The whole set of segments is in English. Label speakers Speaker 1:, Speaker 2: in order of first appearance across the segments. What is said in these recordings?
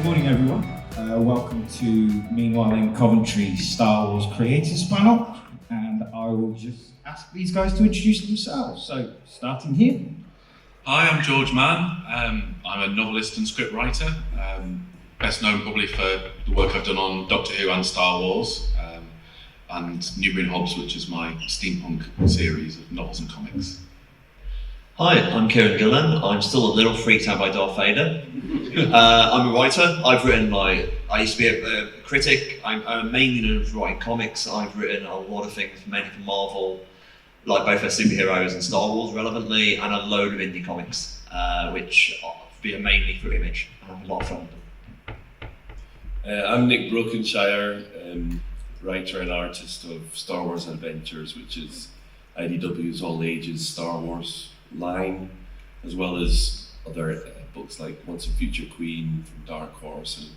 Speaker 1: morning, everyone. Welcome to Meanwhile in Coventry Star Wars Creators Panel, and I will just ask these guys to introduce themselves. So, starting here.
Speaker 2: Hi, I'm George Mann. I'm a novelist and scriptwriter, best known probably for the work I've done on Doctor Who and Star Wars, and Newbury and Hobbs, which is my steampunk series of novels and comics.
Speaker 3: Hi, I'm Kieron Gillen. I'm still a little freaked out by Darth Vader. I'm a writer. I've written I used to be a critic. I'm mainly known for writing comics. I've written a lot of things, mainly for Marvel, like both as superheroes and Star Wars relevantly, and a load of indie comics, which are mainly through Image. I have a lot of fun with them.
Speaker 4: I'm Nick Brokenshire, writer and artist of Star Wars Adventures, which is IDW's all ages Star Wars line, as well as other books like Once a Future Queen from Dark Horse and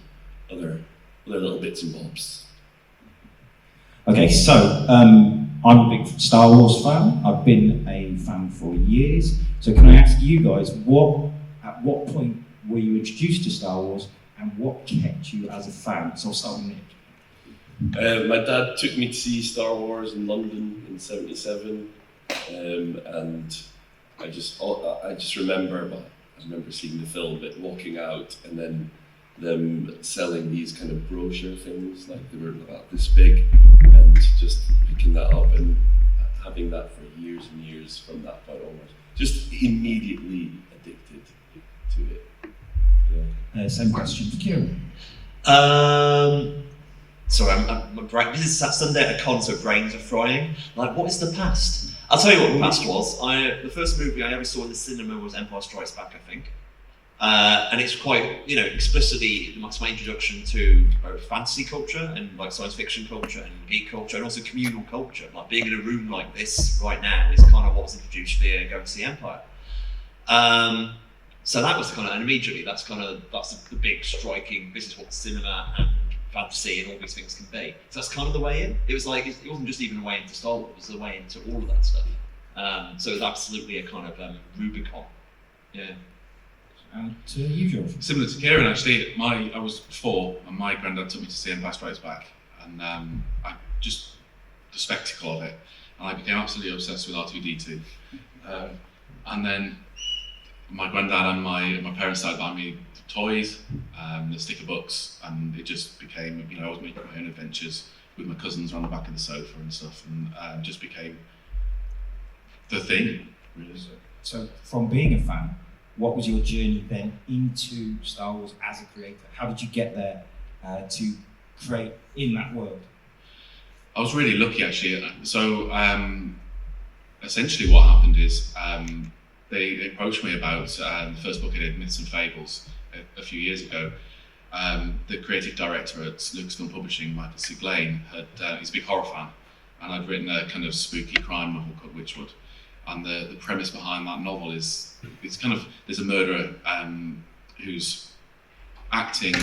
Speaker 4: other little bits and bobs.
Speaker 1: Okay, so I'm a big Star Wars fan. I've been a fan for years. So can I ask you guys, at what point were you introduced to Star Wars, and what kept you as a fan? So I'll start with Nick.
Speaker 4: My dad took me to see Star Wars in London in '77, and I just remember seeing the film, but walking out and then them selling these kind of brochure things, like they were about this big, and just picking that up and having that for years and years from that point onwards. Just immediately addicted to it. Yeah.
Speaker 1: Same question for Kieron.
Speaker 3: Sorry, my brain. This is Sunday at a con, so brains are frying. Like, what is the past? I'll tell you what the past was. The first movie I ever saw in the cinema was Empire Strikes Back, I think. And it's quite, explicitly it's my introduction to both fantasy culture and like science fiction culture and geek culture, and also communal culture. Like being in a room like this right now is kind of what was introduced via going to see Empire. So that was and immediately that's the big striking. This is what cinema and fantasy and all these things can be. So that's kind of the way in. It was like, it wasn't just even a way into Star Wars, it was a way into all of that stuff. So it was absolutely a kind of Rubicon. Yeah.
Speaker 1: And to you, George.
Speaker 2: Similar to Kieron, actually, I was 4 and my granddad took me to see Empire Strikes Back, and the spectacle of it, and I became absolutely obsessed with R2-D2. And then my granddad and my parents started buying me toys, the sticker books, and it just became, I was making my own adventures with my cousins around the back of the sofa and stuff, and just became the thing, really.
Speaker 1: So from being a fan, what was your journey then into Star Wars as a creator? How did you get there to create in that world?
Speaker 2: I was really lucky, actually. So essentially what happened is they approached me about the first book I did, Myths and Fables, a few years ago. The creative director at Lucasfilm Publishing, Michael C. Blaine, he's a big horror fan, and I'd written a kind of spooky crime novel called Witchwood. And the premise behind that novel is there's a murderer who's acting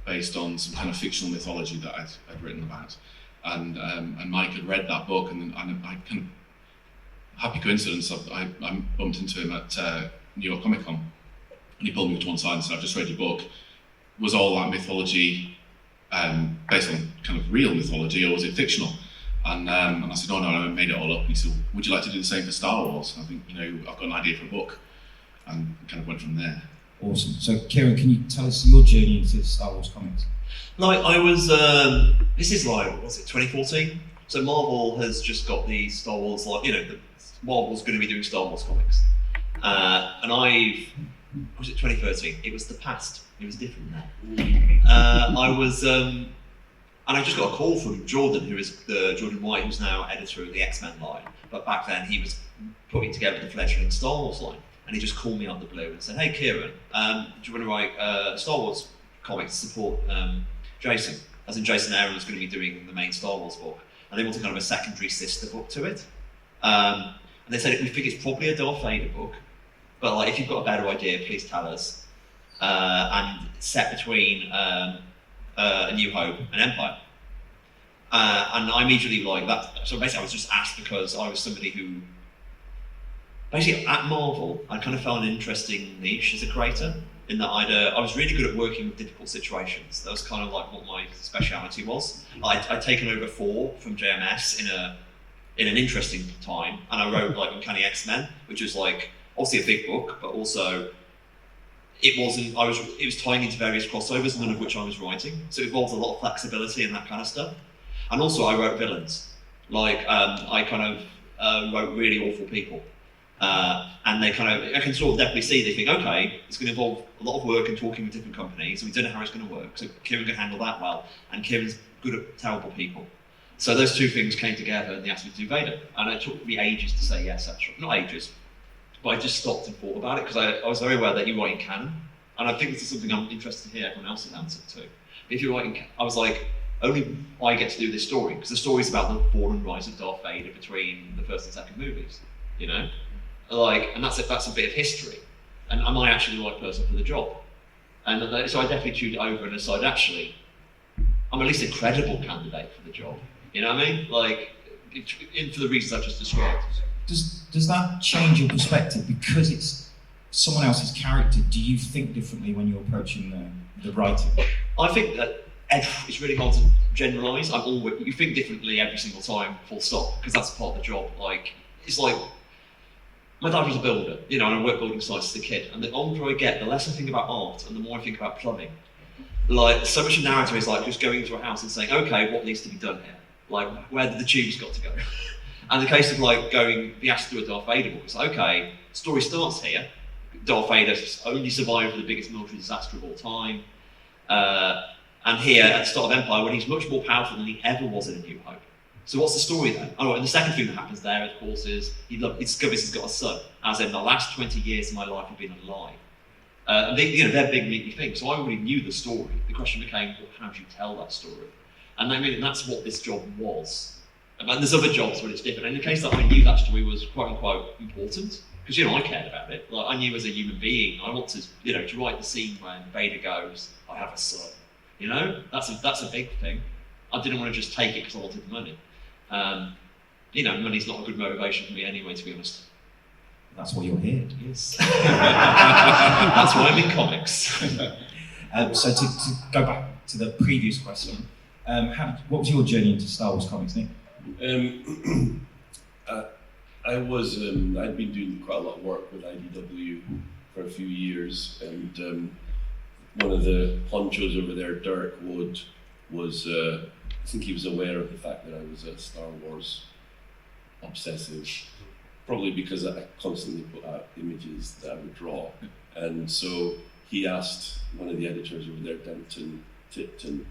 Speaker 2: based on some kind of fictional mythology that I'd written about. And Mike had read that book, and I kind of, happy coincidence, I bumped into him at New York Comic Con, and he pulled me to one side and said, "I've just read your book. Was all that mythology based on kind of real mythology, or was it fictional?" And I said, "No, I made it all up." And he said, "Would you like to do the same for Star Wars? I think, I've got an idea for a book." And kind of went from there.
Speaker 1: Awesome. So Kieron, can you tell us your journey into Star Wars comics?
Speaker 3: Like I was, this is like, 2014? So Marvel has just got the Star Wars, Marvel's going to be doing Star Wars comics. And was it 2013? It was the past. It was different then. And I just got a call from Jordan, who is Jordan White, who's now editor of the X-Men line. But back then he was putting together the fledgling Star Wars line. And he just called me out of the blue and said, "Hey Kieron, do you want to write Star Wars comics to support Jason?" As in Jason Aaron was going to be doing the main Star Wars book. And they wanted kind of a secondary sister book to it. And they said, "We think it's probably a Darth Vader book, but if you've got a better idea, please tell us." And set between A New Hope and Empire. And I immediately that. So basically I was just asked because I was somebody who, basically at Marvel, I kind of found an interesting niche as a creator. in that I was really good at working with difficult situations. That was kind of like what my speciality was. I'd taken over 4 from JMS in an interesting time, and I wrote like Uncanny X-Men, which was like obviously a big book, but also it was tying into various crossovers, none of which I was writing. So it involves a lot of flexibility and that kind of stuff. And also I wrote villains. Like I kind of wrote really awful people. And they I can sort of definitely see, they think, okay, it's going to involve a lot of work and talking with different companies, and we don't know how it's going to work. So Kieron can handle that well, and Kieron's good at terrible people. So those 2 things came together, and they asked me to do Vader. And it took me ages to say yes, actually. Not ages, but I just stopped and thought about it, because I was very aware that you write in canon. And I think this is something I'm interested to hear everyone else's answer to. But if you're writing, I was like, only I get to do this story, because the story's about the fall and rise of Darth Vader between the first and second movies, you know? Like, and that's a bit of history. And am I actually the right person for the job? And so I definitely tuned it over and decided, actually, I'm at least a credible candidate for the job. You know what I mean? Like, for the reasons I've just described.
Speaker 1: Does that change your perspective because it's someone else's character? Do you think differently when you're approaching the writing?
Speaker 3: I think that it's really hard to generalise. You think differently every single time, full stop, because that's part of the job. Like, it's like, my dad was a builder, you know, and I worked building sites as a kid. And the older I get, the less I think about art and the more I think about plumbing. Like, so much of narrative is like just going into a house and saying, okay, what needs to be done here? Like, where did the tubes got to go? And the case of like be asked to do a Darth Vader book, it's like, okay, story starts here. Darth Vader only survived the biggest military disaster of all time. And here at the start of Empire, when he's much more powerful than he ever was in A New Hope. So what's the story then? Oh, and the second thing that happens there, of course, is he discovers he's got a son, as in the last 20 years of my life have been a lie. They're big, meaty things. So I already knew the story. The question became, well, how do you tell that story? And I mean, that's what this job was. And there's other jobs where it's different. And in the case that I knew that story was quote unquote important, because I cared about it. Like I knew as a human being, I want to, to write the scene when Vader goes, I have a son. That's a big thing. I didn't want to just take it because I wanted the money. Money's not a good motivation for me anyway, to be honest.
Speaker 1: That's why you're here.
Speaker 3: Yes. That's why I'm in comics.
Speaker 1: So to go back to the previous question, what was your journey into Star Wars comics, Nick?
Speaker 4: I'd been doing quite a lot of work with IDW for a few years, and one of the honchos over there, Derek Wood, was I think he was aware of the fact that I was a Star Wars obsessive, probably because I constantly put out images that I would draw. And so he asked one of the editors over there, Denton Tipton,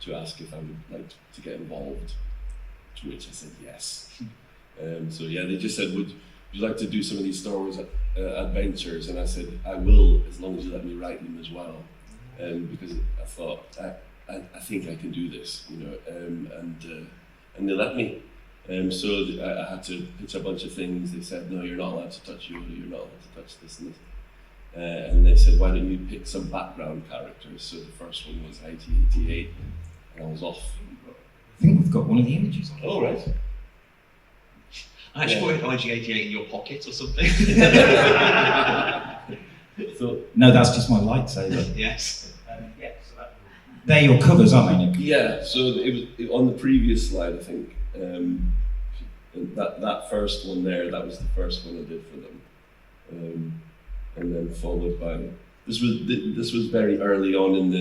Speaker 4: to ask if I would like to get involved, to which I said yes. So yeah, they just said, would you like to do some of these Star Wars adventures? And I said, I will, as long as you let me write them as well. Because I thought, I think I can do this, and they let me. So I had to pitch a bunch of things. They said, no, you're not allowed to touch Yoda, you're not allowed to touch this and this. And they said, why don't you pick some background characters? So the first one was IG-88, and I was off.
Speaker 1: I think we've got one of the images on.
Speaker 4: Oh, right.
Speaker 3: I actually put IG-88 in your pocket or something.
Speaker 4: So,
Speaker 1: no, that's just my lightsaber.
Speaker 3: Yes.
Speaker 1: They're your covers, aren't they, Nick?
Speaker 4: yeah, so it was on the previous slide, I think. That first one there, that was the first one I did for them. And then followed by, this was very early on in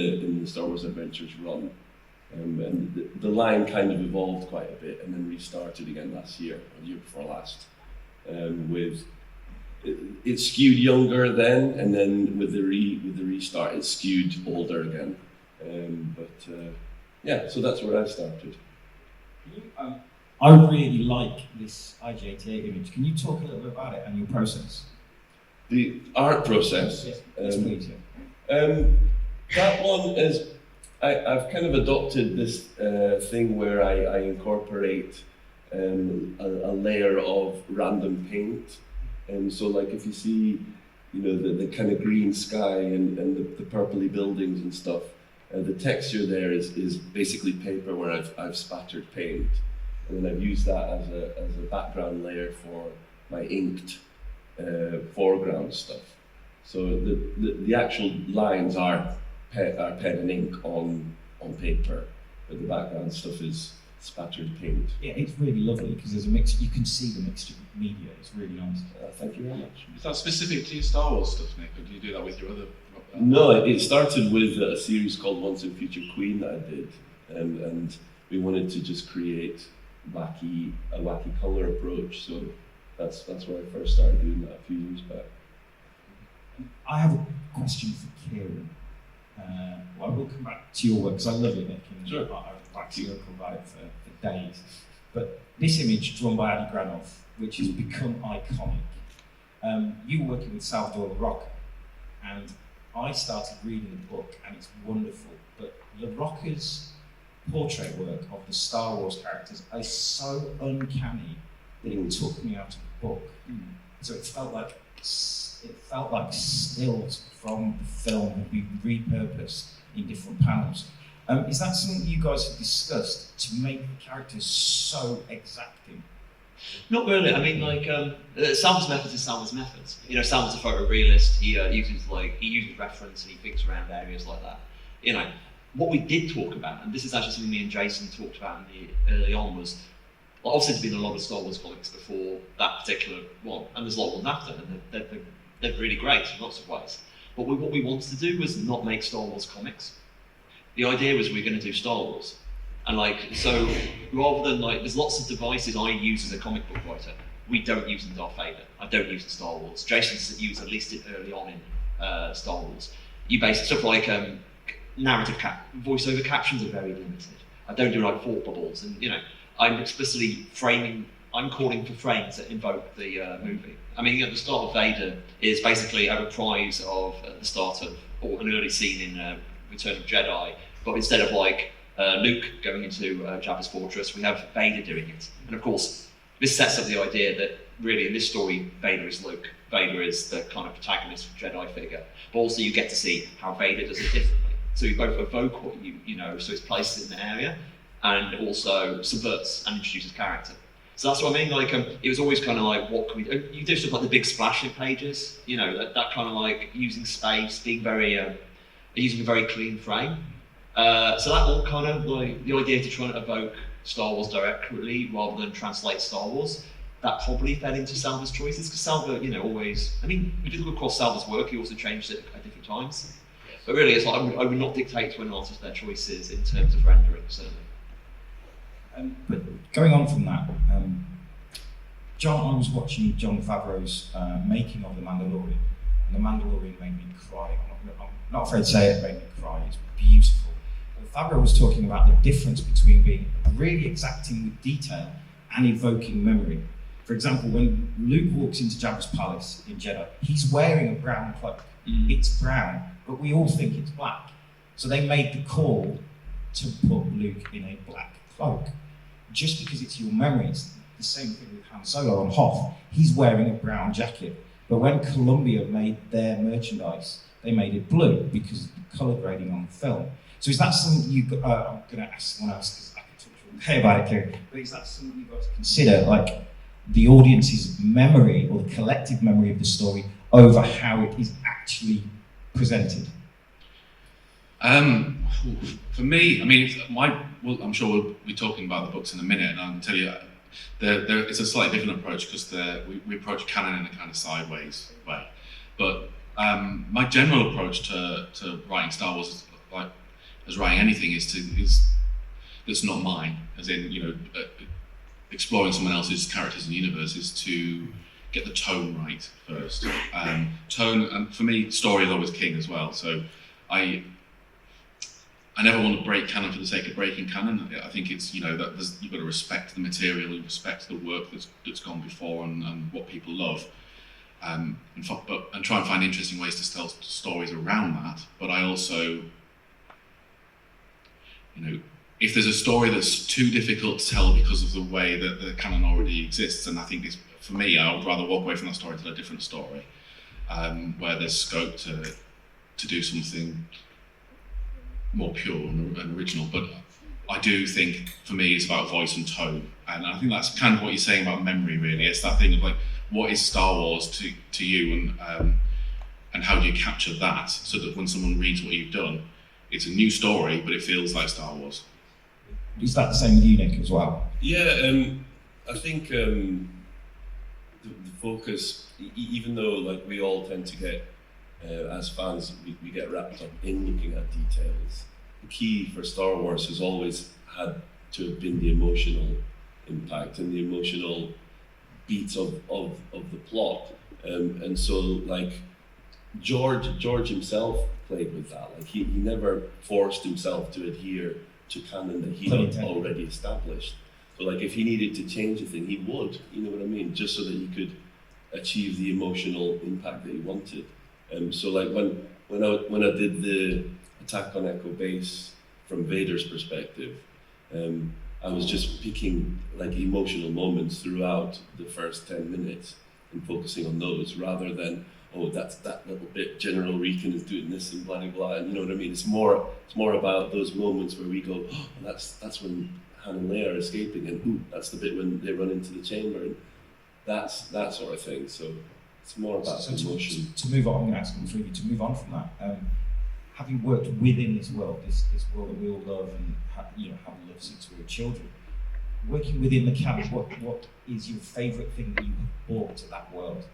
Speaker 4: the Star Wars Adventures run. And the line kind of evolved quite a bit and then restarted again last year, or the year before last. It skewed younger then, and then with the restart it skewed older again. So that's where I started.
Speaker 1: I really like this IG-88 image. Can you talk a little bit about it and your process?
Speaker 4: The art process.
Speaker 1: Yes, please.
Speaker 4: That one is, I've kind of adopted this thing where I incorporate a layer of random paint. And so like if you see, the kind of green sky and the purpley buildings and stuff, the texture there is basically paper where I've spattered paint. And then I've used that as a background layer for my inked foreground stuff. So the actual lines are pen and ink on paper, but the background stuff is spattered paint.
Speaker 1: Yeah, it's really lovely because there's a mix. You can see the mixture of media. It's really nice.
Speaker 4: Thank you very much.
Speaker 2: Is that specific to your Star Wars stuff, Nick, or do you do that with your other?
Speaker 4: No, it started with a series called Once and Future Queen that I did, and we wanted to just create a wacky colour approach. So that's where I first started doing that a few years back.
Speaker 1: I have a question for Kieron. Well, we'll come back to your work because I love it, Nick, and
Speaker 4: Sure.
Speaker 1: I've waxed lyrical about it for days. But this image drawn by Adi Granov, which has become iconic, you were working with Salvador LaRocca, and I started reading the book, and it's wonderful. But LaRocca's portrait work of the Star Wars characters is so uncanny that it took me out of the book. So it felt like stills from the film had been repurposed in different panels. Is that something you guys have discussed to make the characters so exacting?
Speaker 3: Not really. I mean, like Salva's methods is Salva's methods. You know, Salva's a photorealist. He uses reference and he thinks around areas like that. You know, what we did talk about, and this is actually something me and Jason talked about early on, was well, obviously there's been a lot of Star Wars comics before that particular one, and there's a lot of ones after, and they're really great in lots of ways. But what we wanted to do was not make Star Wars comics. The idea was we're going to do Star Wars. And so rather than there's lots of devices I use as a comic book writer, we don't use in Darth Vader. I don't use in Star Wars. Jason's used at least early on in Star Wars. You base stuff like narrative voiceover captions are very limited. I don't do thought bubbles, and I'm explicitly I'm calling for frames that invoke the movie. I mean, the start of Vader is basically a reprise of the start of, or an early scene in Return of Jedi, but instead of Luke going into Jabba's fortress, we have Vader doing it. And of course, this sets up the idea that really in this story, Vader is Luke. Vader is the kind of protagonist Jedi figure. But also you get to see how Vader does it differently. So you both evoke what you know, so it's placed in the area, and also subverts and introduces character. So that's what I mean, it was always kind of what can we do? You do stuff like the big splashing pages, that kind of using space, being using a very clean frame. So that all kind of the idea to try and evoke Star Wars directly rather than translate Star Wars, that probably fed into Salva's choices, because Salva, always, I mean, if you look across Salva's work, he also changed it at different times. But really, it's I would not dictate to an artist their choices in terms of rendering, certainly.
Speaker 1: But going on from that, I was watching Jon Favreau's making of The Mandalorian, and The Mandalorian made me cry. I'm not afraid to say it made me cry, it's beautiful. But Favreau was talking about the difference between being really exacting with detail and evoking memory. For example, when Luke walks into Jabba's palace in Jedi, he's wearing a brown cloak. It's brown, but we all think it's black. So they made the call to put Luke in a black cloak. Just because it's your memory, it's the same thing with Han Solo on Hoth. He's wearing a brown jacket. But when Columbia made their merchandise, they made it blue because of the colour grading on the film. So is that something I'm going to ask someone else because I can talk to you about it, Kieron, but is that something you've got to consider, the audience's memory or the collective memory of the story over how it is actually presented?
Speaker 2: For me, I mean, I'm sure we'll be talking about the books in a minute, and I'll tell you, it's a slightly different approach because we approach canon in a kind of sideways way. But my general approach to writing Star Wars, as writing anything, is that's not mine. As in, exploring someone else's characters and universe is to get the tone right first. Tone, and for me, story is always king as well. So I never want to break canon for the sake of breaking canon. I think it's you've got to respect the material, you respect the work that's gone before and what people love, and try and find interesting ways to tell stories around that. But I also, if there's a story that's too difficult to tell because of the way that the canon already exists, and I think for me, I would rather walk away from that story and tell a different story, where there's scope to do something more pure and original. But I do think, for me, it's about voice and tone, and I think that's kind of what you're saying about memory. Really, it's that thing of what is Star Wars to you, and and how do you capture that so that when someone reads what you've done, it's a new story, but it feels like Star Wars.
Speaker 1: Is that the same with you, Nick, as well?
Speaker 4: Yeah, I think the focus, even though like we all tend to get, as fans, we get wrapped up in looking at details, the key for Star Wars has always had to have been the emotional impact and the emotional beats of the plot. And so like George himself played with that. Like he never forced himself to adhere to canon that he had already established. So like if he needed to change a thing, he would, you know what I mean? Just so that he could achieve the emotional impact that he wanted. So like when I did the Attack on Echo Base from Vader's perspective, I was just picking like emotional moments throughout the first 10 minutes and focusing on those rather than, oh, that's that little bit, General Regan is doing this and blah, blah, blah, and you know what I mean? It's more about those moments where we go, oh, that's when Han and Leia are escaping, and ooh, that's the bit when they run into the chamber, and that's that sort of thing. So it's more about emotion.
Speaker 1: To move on, I'm going to ask them three of you to move on from that. Having worked within this world, this world that we all love, and have loved since we were children, working within the canon, what is your favourite thing that you have brought to that world?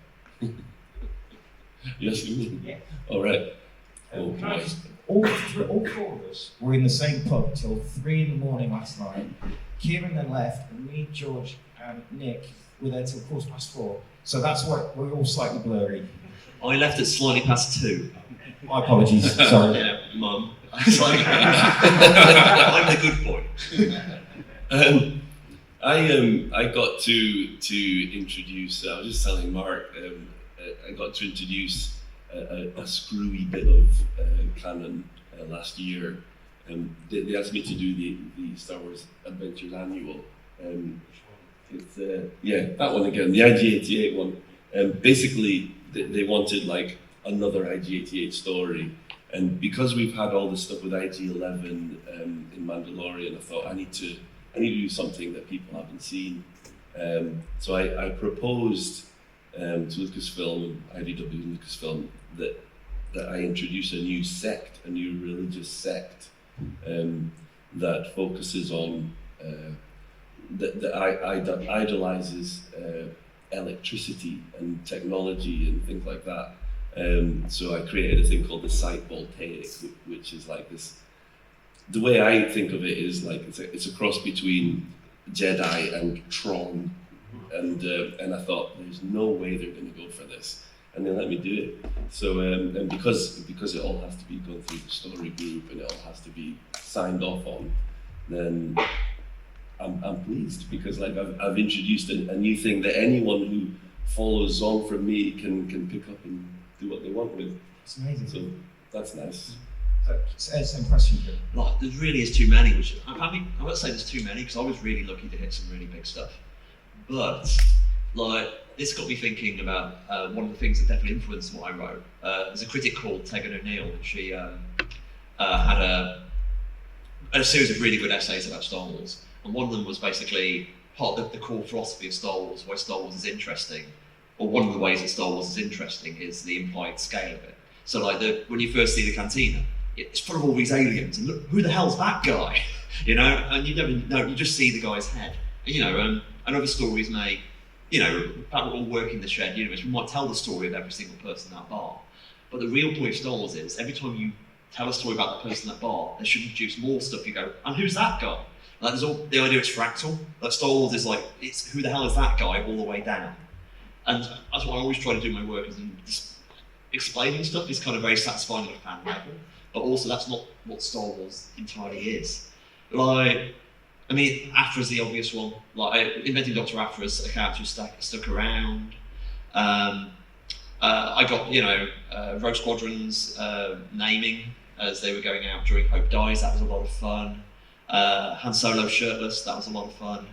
Speaker 4: Yes, you mean?
Speaker 1: Yeah.
Speaker 4: All right.
Speaker 1: All four of us were in the same pub till 3 a.m. last night. Kieron then left, and me, George, and Nick were there till 4:15. So that's why we're all slightly blurry.
Speaker 3: I left at slightly past 2.
Speaker 1: My apologies. Sorry.
Speaker 3: Yeah, Mum. I'm the good boy.
Speaker 4: I got to introduce. I was just telling Mark. I got to introduce a screwy bit of canon last year. They asked me to do the Star Wars Adventures Annual. It's that one again, the IG-88 one. Basically, they wanted like another IG-88 story, and because we've had all this stuff with IG-11 in Mandalorian, I thought I need to do something that people haven't seen. So I proposed to Lucasfilm and IDW and Lucasfilm that I introduce a new sect, a new religious sect that focuses on that idolizes electricity and technology and things like that. So I created a thing called the Site Voltaic, which is like this. The way I think of it is like it's a cross between Jedi and Tron, and I thought there's no way they're going to go for this, and they let me do it. So and because it all has to be gone through the story group and it all has to be signed off on, then I'm pleased because like I've introduced a new thing that anyone who follows on from me can pick up and do what they want with.
Speaker 1: It's amazing.
Speaker 4: So that's nice.
Speaker 1: Same question, Jim.
Speaker 3: Like, there really is too many, which I won't say there's too many because I was really lucky to hit some really big stuff. But like this got me thinking about one of the things that definitely influenced what I wrote. There's a critic called Tegan O'Neill, and she had a series of really good essays about Star Wars, and one of them was basically part of the core philosophy of Star Wars, why Star Wars is interesting, or one of the ways that Star Wars is interesting is the implied scale of it. So like when you first see the cantina, it's full of all these aliens, and look, who the hell's that guy? You know, and you never know, you just see the guy's head. You know, and other stories may, you know, we're all working the shared universe, we might tell the story of every single person in that bar. But the real point of Star Wars is, every time you tell a story about the person in that bar, they should introduce more stuff. You go, and who's that guy? Like there's all the idea it's fractal. Like Star Wars is like, it's who the hell is that guy all the way down. And that's what I always try to do in my work, is just explaining stuff is kind of very satisfying at a fan level. But also that's not what Star Wars entirely is. Like, I mean, Afra's the obvious one. Like, inventing Dr. Afra's a character who stuck around. I got, you know, Rogue Squadron's naming as they were going out during Hope Dies. That was a lot of fun. Han Solo shirtless. That was a lot of fun.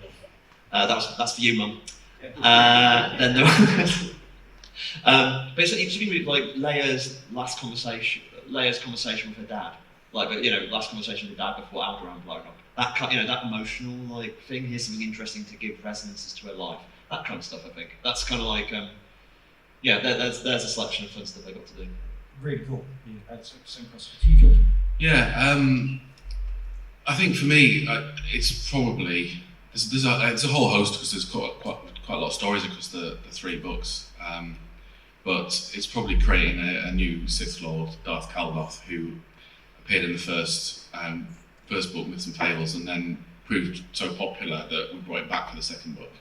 Speaker 3: That's for you, Mum. Then there was, but it's interesting with like Leia's conversation with her dad, like, you know, last conversation with her dad before Alderaan blown up. That kind, you know, that emotional like thing. Here's something interesting to give resonances to her life. That kind of stuff. I think that's kind of like, yeah. There's a selection of fun stuff I got to do.
Speaker 1: Really cool. Same question to you, George.
Speaker 2: Yeah, I think for me, it's probably there's a whole host because there's quite a lot of stories across the 3 books. But it's probably creating a new Sith Lord, Darth Caldoth, who appeared in the first book, Myths and Fables, and then proved so popular that we brought it back for the second book.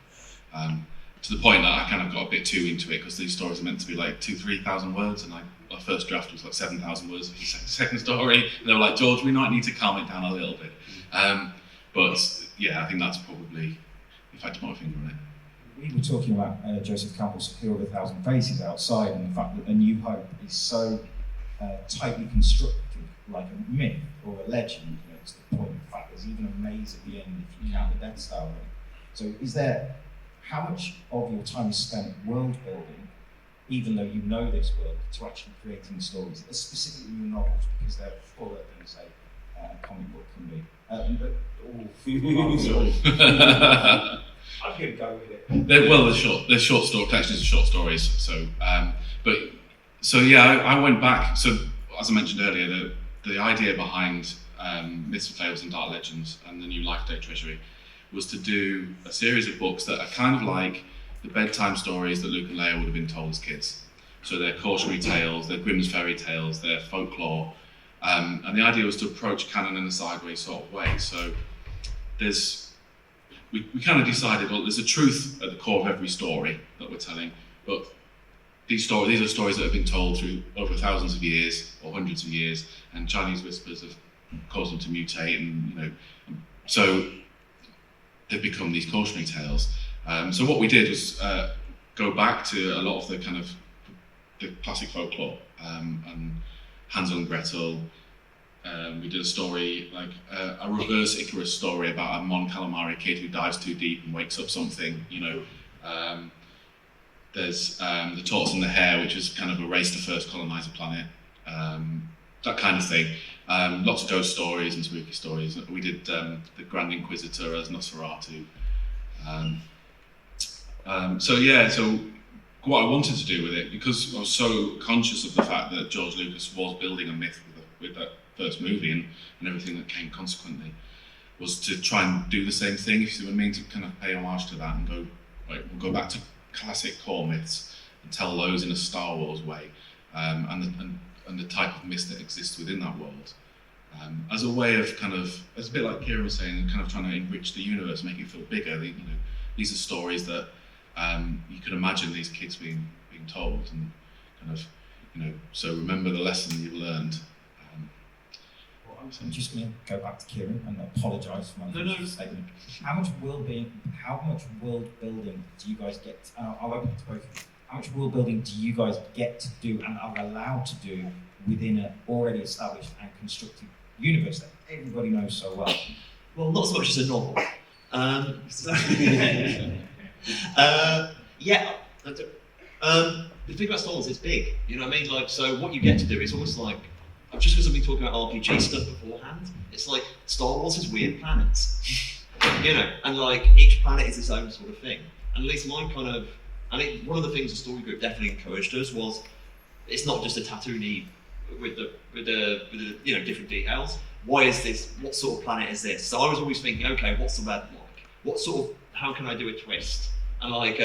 Speaker 2: To the point that I kind of got a bit too into it because these stories are meant to be like 2,000-3,000 words, and my first draft was like 7,000 words for the second story. And they were like, George, we might need to calm it down a little bit. But yeah, I think that's probably, if I had to put my finger on it.
Speaker 1: We were talking about Joseph Campbell's Hero of a Thousand Faces outside, and the fact that A New Hope is so tightly constructed, like a myth or a legend. You know, to the point, in fact, there's even a maze at the end if you count the Death Star. Right? So, how much of your time is spent world building, even though you know this world, to actually creating stories, specifically your novels, because they're fuller than, say, a comic book can be. I'm going to go with it.
Speaker 2: They're short story collections of short stories. So, I went back. So, as I mentioned earlier, the idea behind Myths and Fables and Dark Legends and the new Life Day Treasury was to do a series of books that are kind of like the bedtime stories that Luke and Leia would have been told as kids. So they're cautionary tales, they're Grimm's fairy tales, they're folklore, and the idea was to approach canon in a sideways sort of way. So we kind of decided, well, there's a truth at the core of every story that we're telling, but these are stories that have been told through over thousands of years or hundreds of years, and Chinese whispers have caused them to mutate, and so they've become these cautionary tales. So what we did was go back to a lot of the kind of the classic folklore, and Hansel and Gretel. We did a story like a reverse Icarus story about a Mon Calamari kid who dives too deep and wakes up something. There's the Tortoise and the Hare, which is kind of a race to first colonize a planet. That kind of thing. Lots of ghost stories and spooky stories. We did the Grand Inquisitor as Nosferatu. So what I wanted to do with it, because I was so conscious of the fact that George Lucas was building a myth with that first movie and everything that came consequently, was to try and do the same thing, if you see what I mean, to kind of pay homage to that and go, right, we'll go back to classic core myths and tell those in a Star Wars way, and the type of myths that exist within that world. As a way of it's a bit like Kieron was saying, kind of trying to enrich the universe, make it feel bigger. These are stories that you can imagine these kids being told, and so remember the lesson you've learned.
Speaker 1: I'm just going to go back to Kieron and apologise for my statement. How much world building do you guys get? I'll open it to both of you. How much world building do you guys get to do and are allowed to do within an already established and constructed universe that everybody knows so well?
Speaker 3: Well, not so much as a novel. The thing about Star Wars, it's big. You know what I mean? So what you get to do is almost like, just because I've been talking about RPG stuff beforehand, it's like Star Wars has weird planets. And like each planet is its own sort of thing. And at least one of the things the story group definitely encouraged us was, it's not just a Tatooine with the different details. Why is this? What sort of planet is this? So I was always thinking, okay, what's the weather like? How can I do a twist? And like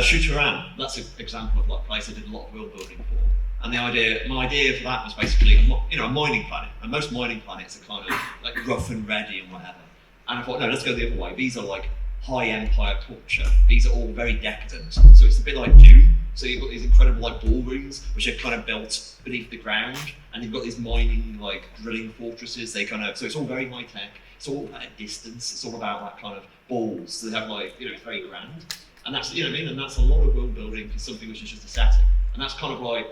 Speaker 3: Shu-Turan, that's an example of like a place I did a lot of world building for. And my idea for that was basically a mining planet. And most mining planets are kind of like rough and ready and whatever. And I thought, no, let's go the other way. These are like high empire culture. These are all very decadent. So it's a bit like Dune. So you've got these incredible like ballrooms, which are kind of built beneath the ground, and you've got these mining like drilling fortresses. So it's all very high tech. It's all about a distance. It's all about that kind of balls. So they have like it's very grand, and that's and that's a lot of world building for something which is just a setting. And that's kind of like,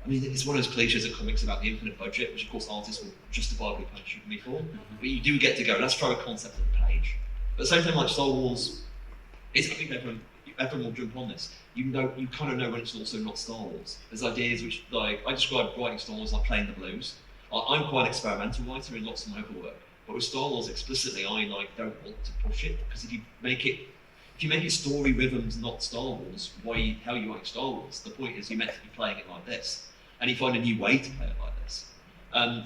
Speaker 3: it's one of those cliches of comics about the infinite budget, which of course artists will justifiably punish me for. But you do get to go. Let's throw a concept at the page. But at the same time, like Star Wars, I think everyone will jump on this. You kind of know when it's also not Star Wars. There's ideas which, like, I describe writing Star Wars like playing the blues. I'm quite an experimental writer in lots of my other work, but with Star Wars explicitly, I don't want to push it, because if you make it story rhythms, not Star Wars, why the hell you like Star Wars? The point is you're meant to be playing it like this. and you find a new way to play it like this.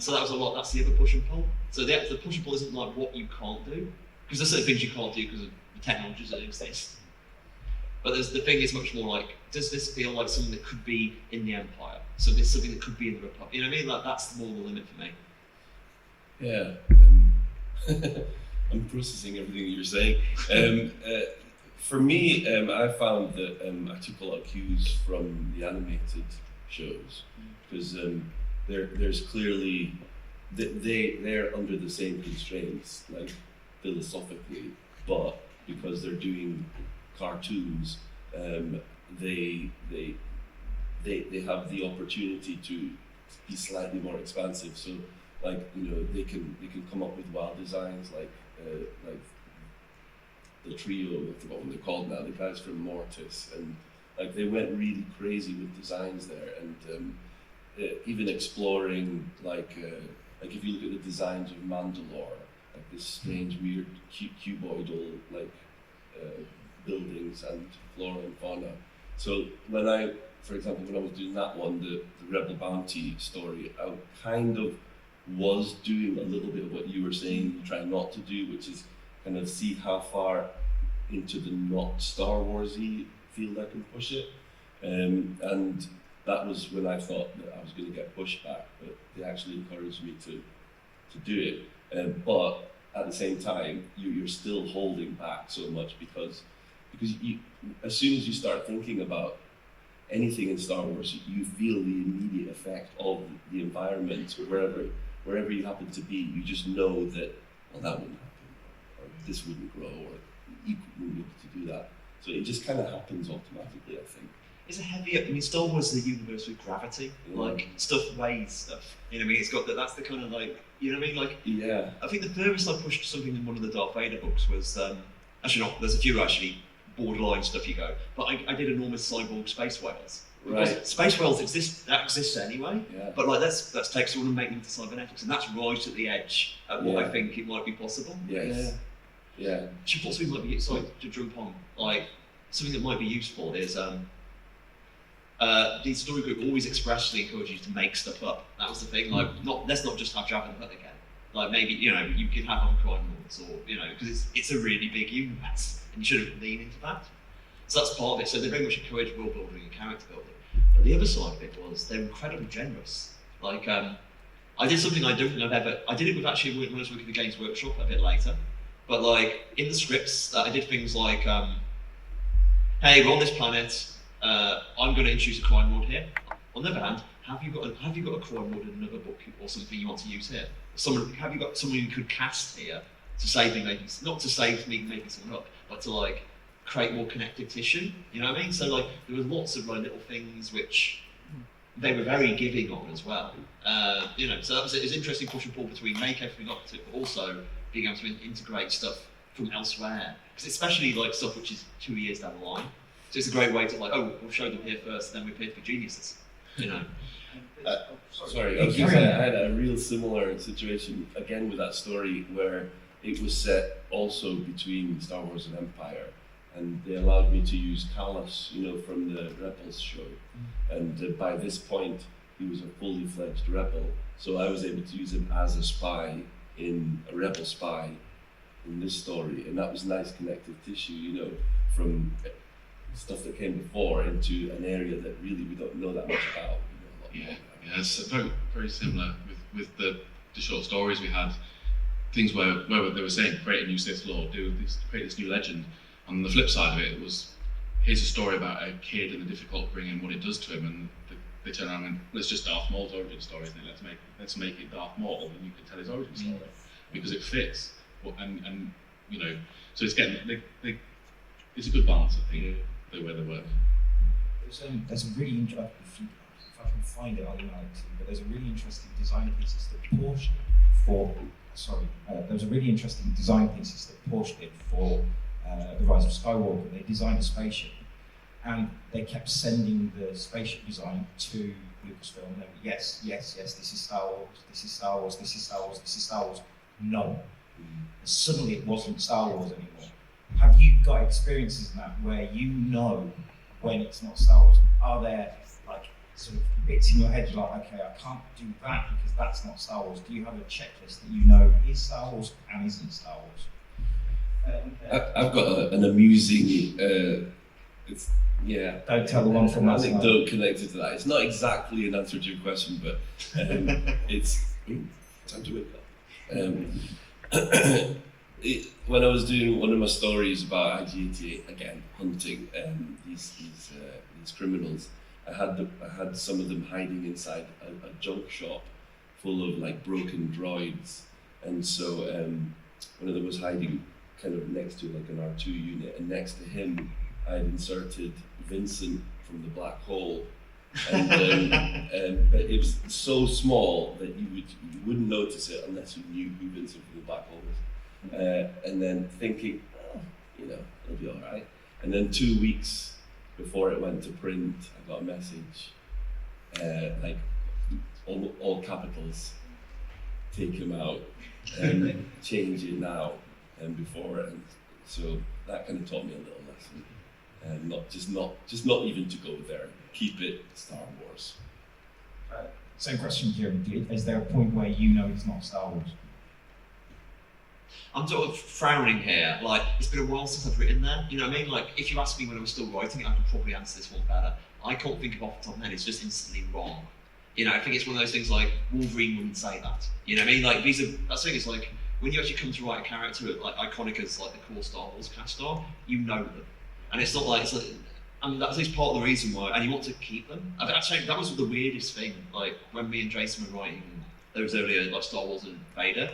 Speaker 3: So that was a lot. That's the other push and pull. So the push and pull isn't like what you can't do, because there's certain things you can't do because of the technologies that exist. But the thing is much more like, does this feel like something that could be in the Empire? So there's something that could be in the Republic. You know what I mean? Like that's more the limit for me.
Speaker 4: Yeah. I'm processing everything you're saying. For me, I found that I took a lot of cues from the animated shows, because there's clearly they're under the same constraints, like philosophically, but because they're doing cartoons, they have the opportunity to be slightly more expansive. So, like, you know, they can come up with wild designs, like the trio, I forgot what they're called now, the guys from Mortis, and like they went really crazy with designs there, and even exploring like if you look at the designs of Mandalore, like this strange, weird, cuboidal like buildings and flora and fauna. So when I was doing that one, the Rebel Bounty story, I kind of was doing a little bit of what you were saying, trying not to do, which is kind of see how far into the not Star Wars-y field I can push it. And that was when I thought that I was going to get pushback, but they actually encouraged me to do it. But at the same time, you're still holding back so much because you, as soon as you start thinking about anything in Star Wars, you feel the immediate effect of the environment wherever you happen to be. You just know that, well, that wouldn't happen, or this wouldn't grow, or you wouldn't be able to do that. So it just kind of happens automatically, I think.
Speaker 3: It's a heavy. I mean, Star Wars is a universe with gravity.
Speaker 4: Yeah.
Speaker 3: Like stuff weighs stuff. You know what I mean? It's got that. That's the kind of like. You know what I mean? Like.
Speaker 4: Yeah.
Speaker 3: I think the furthest I pushed something in one of the Darth Vader books was actually not. There's a few actually borderline stuff you go. But I did enormous cyborg space whales.
Speaker 4: Right.
Speaker 3: Space whales exist. That exists anyway.
Speaker 4: Yeah.
Speaker 3: But like let's take someone and make them into cybernetics, and that's right at the edge of what
Speaker 4: Yeah.
Speaker 3: I think it might be possible.
Speaker 4: Yes. Yeah.
Speaker 3: Actually, what something might be to jump on, like something that might be useful is the story group always expressly encourage you to make stuff up. That was the thing. Like, let's not just have Jabba the Hutt again. Like maybe you could have other crime lords, or because it's a really big universe, and you should have leaned into that. So that's part of it. So they very much encourage world building and character building. But the other side of it was they're incredibly generous. Like I did something I don't think I've ever. I did it with actually when I was working at the Games Workshop a bit later. But like in the scripts, I did things like, hey, we're on this planet. I'm going to introduce a crime lord here. On the other hand, have you got a crime lord in another book or something you want to use here? Have you got someone you could cast here to save me, maybe not to save me making someone up, but to like create more connective tissue? You know what I mean? So like there was lots of like little things which they were very giving on as well. So that was it. It was interesting push and pull between make everything up to it, but also being able to integrate stuff from elsewhere. Because especially like stuff which is 2 years down the line. So it's a great way to like, we'll show them here first, then we appear to be geniuses.
Speaker 4: Sorry, I was going to say I had a real similar situation again with that story where it was set also between Star Wars and Empire, and they allowed me to use Callus, from the Rebels show, and by this point he was a fully fledged rebel, so I was able to use him as a spy in a rebel spy in this story, and that was nice connective tissue, from stuff that came before into an area that really we don't know that much about.
Speaker 2: Yeah, it's very, very similar with the short stories we had. Things where they were saying create a new Sith Lord, create this new legend. On the flip side of it was here's a story about a kid and the difficult upbringing and what it does to him, and they turn around and let's just Darth Maul's origin story, isn't it? Let's make it Darth Maul, and you can tell his origin story because it fits. And so it's getting it's a good balance, I think, the way they work.
Speaker 1: There's a really interesting, if I can find it, I'll email it to you, but there's a really interesting design thesis that Porsche there was a really interesting design thesis that Porsche did for The Rise of Skywalker. They designed a spaceship, and they kept sending the spaceship design to Lucasfilm, and they were, yes, this is Star Wars, this is Star Wars, this is Star Wars, this is Star Wars. No. And suddenly it wasn't Star Wars anymore. Have you got experiences in that where when it's not Star Wars? Are there like sort of bits in your head you're like, okay, I can't do that because that's not Star Wars? Do you have a checklist that you know is Star Wars and isn't Star Wars?
Speaker 4: I've got an amusing,
Speaker 1: Don't tell the one from last night.
Speaker 4: Anecdote connected to that. It's not exactly an answer to your question, but it's time to wake up. When I was doing one of my stories about IG-88, again hunting these criminals, I had some of them hiding inside a junk shop full of like broken droids, and so one of them was hiding kind of next to like an R2 unit, and next to him I had inserted Vincent from the Black Hole, and but it was so small that you wouldn't notice it unless you knew who Vincent from the Black Hole was, and then thinking, oh, it'll be all right. And then 2 weeks before it went to print, I got a message, like all capitals, take him out, change it now, and before, and so that kind of taught me a little lesson. And not even to go there. Keep it Star Wars.
Speaker 1: Same question, Kieron. Is there a point where you know it's not Star Wars?
Speaker 3: I'm sort of frowning here. Like, it's been a while since I've written that. You know what I mean? Like, if you asked me when I was still writing it, I could probably answer this one better. I can't think of off the top of my head. It's just instantly wrong. I think it's one of those things like Wolverine wouldn't say that. You know what I mean? Like, that's the thing. It's like when you actually come to write a character like iconic as like the core Star Wars cast star, you know them. And it's not like, I mean, that's part of the reason why, and you want to keep them. Actually, that was the weirdest thing, like, when me and Jason were writing those earlier, like, Star Wars and Vader,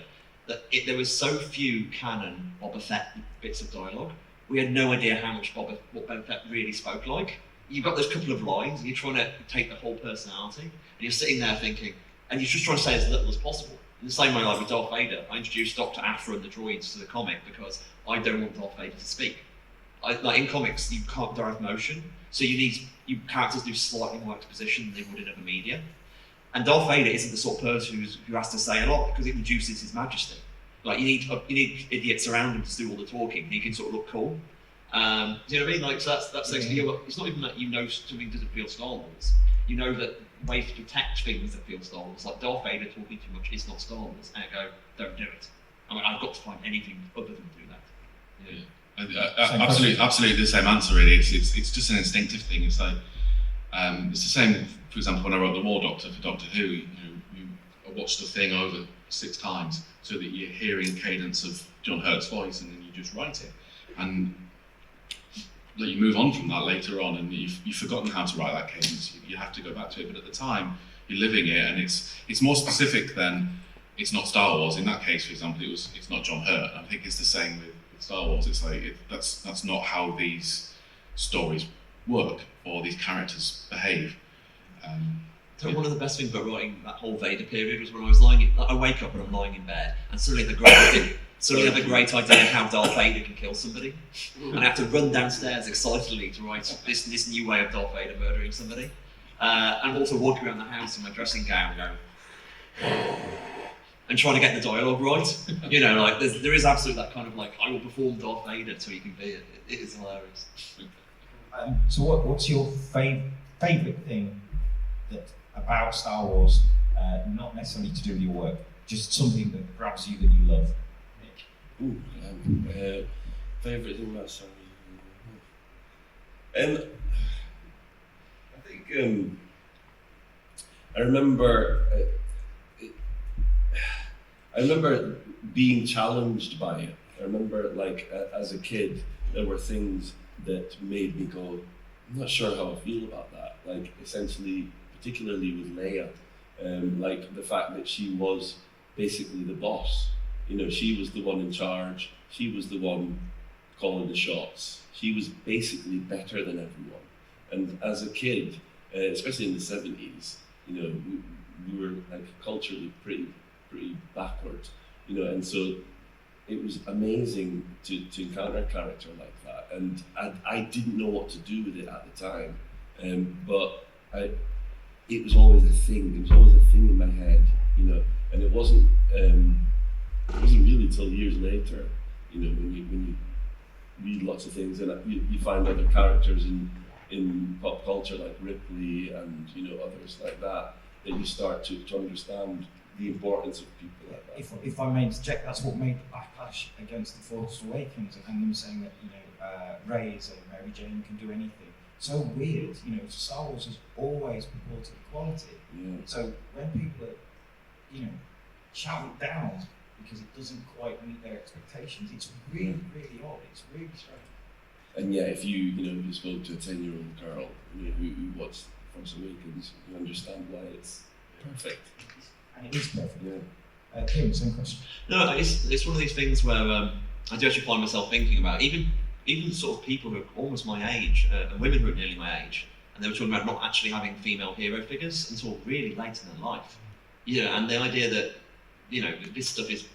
Speaker 3: that there was so few canon Boba Fett bits of dialogue, we had no idea how much what Boba Fett really spoke like. You've got those couple of lines, and you're trying to take the whole personality, and you're sitting there thinking, and you're just trying to say as little as possible. In the same way, like with Darth Vader, I introduced Dr. Aphra and the droids to the comic because I don't want Darth Vader to speak. Like in comics, you can't derive motion, so you characters do slightly more exposition than they would in other media. And Darth Vader isn't the sort of person who has to say a lot because it reduces his majesty. Like you need idiots around him to do all the talking. He can sort of look cool. Do you know what I mean? Like so that's it's not even that something doesn't feel Star Wars. You know that ways to protect things that feel Star Wars. Like Darth Vader talking too much is not Star Wars. And I go, don't do it. I mean, I've got to find anything other than do that.
Speaker 2: Yeah. Absolutely the same answer really. It's just an instinctive thing. It's like it's the same. For example, when I wrote The War Doctor for Doctor Who, you watch the thing over 6 times so that you're hearing cadence of John Hurt's voice, and then you just write it, and that you move on from that later on, and you've forgotten how to write that cadence. You have to go back to it, but at the time you're living it, and it's more specific than it's not Star Wars. In that case, for example, it's not John Hurt. I think it's the same with Star Wars. It's like that's not how these stories work or these characters behave.
Speaker 3: So one of the best things about writing that whole Vader period was when I wake up and I'm lying in bed, and suddenly I have a great idea of how Darth Vader can kill somebody, and I have to run downstairs excitedly to write this new way of Darth Vader murdering somebody, and also walking around the house in my dressing gown, going. And trying to get the dialogue right, like there is absolutely that kind of like I will perform Darth Vader till you can be it. It is hilarious.
Speaker 1: So what's your favourite thing about Star Wars? Not necessarily to do with your work, just something that grabs you that you love.
Speaker 4: Nick? Favourite thing about Star Wars? I think I remember being challenged by it. I remember, like, as a kid, there were things that made me go, I'm not sure how I feel about that. Like, essentially, particularly with Leia, like the fact that she was basically the boss. She was the one in charge. She was the one calling the shots. She was basically better than everyone. And as a kid, especially in the 70s, we were like culturally pretty backwards, and so it was amazing to encounter a character like that, and I didn't know what to do with it at the time, but it was always a thing. There was always a thing in my head, and it wasn't really till years later, when you read lots of things and you find other characters in in pop culture like Ripley and others like that, that you start to understand the importance of people like that.
Speaker 1: If I may interject, that's what made the backlash against the Force Awakens and them saying that Rey is a Mary Jane, can do anything. So weird, Star Wars has always purported equality.
Speaker 4: Yeah.
Speaker 1: So when people are, shout it down because it doesn't quite meet their expectations, it's really, really odd. It's really strange.
Speaker 4: And yeah, if you spoke to a 10-year-old girl who watched Force Awakens, you understand why it's perfect.
Speaker 1: And it is perfect.
Speaker 4: Yeah.
Speaker 1: Kieron, same question.
Speaker 3: No, it's one of these things where I do actually find myself thinking about even sort of people who are almost my age, and women who are nearly my age, and they were talking about not actually having female hero figures until really late in their life. And the idea that this stuff is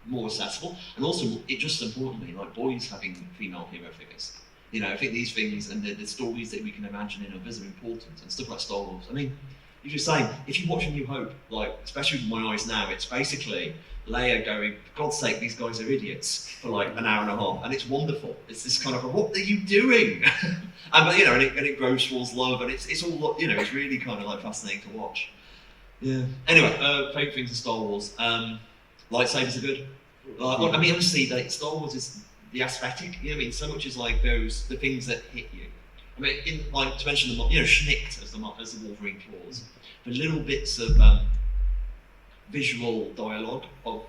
Speaker 3: more accessible, and also it just importantly like boys having female hero figures. I think these things and the stories that we can imagine in others are important, and stuff like Star Wars. I mean, you're just saying, if you watch A New Hope, like especially with my eyes now, it's basically Leia going, for God's sake, these guys are idiots for like an hour and a half, and it's wonderful. It's this kind of, what are you doing? and it grows towards love, and it's all it's really kind of like fascinating to watch. Yeah. Anyway, favourite things in Star Wars. Lightsabers are good. I mean, obviously, Star Wars is the aesthetic. So much is like the things that hit you. I mean, to mention the schnicked as the Wolverine claws, the little bits of visual dialogue of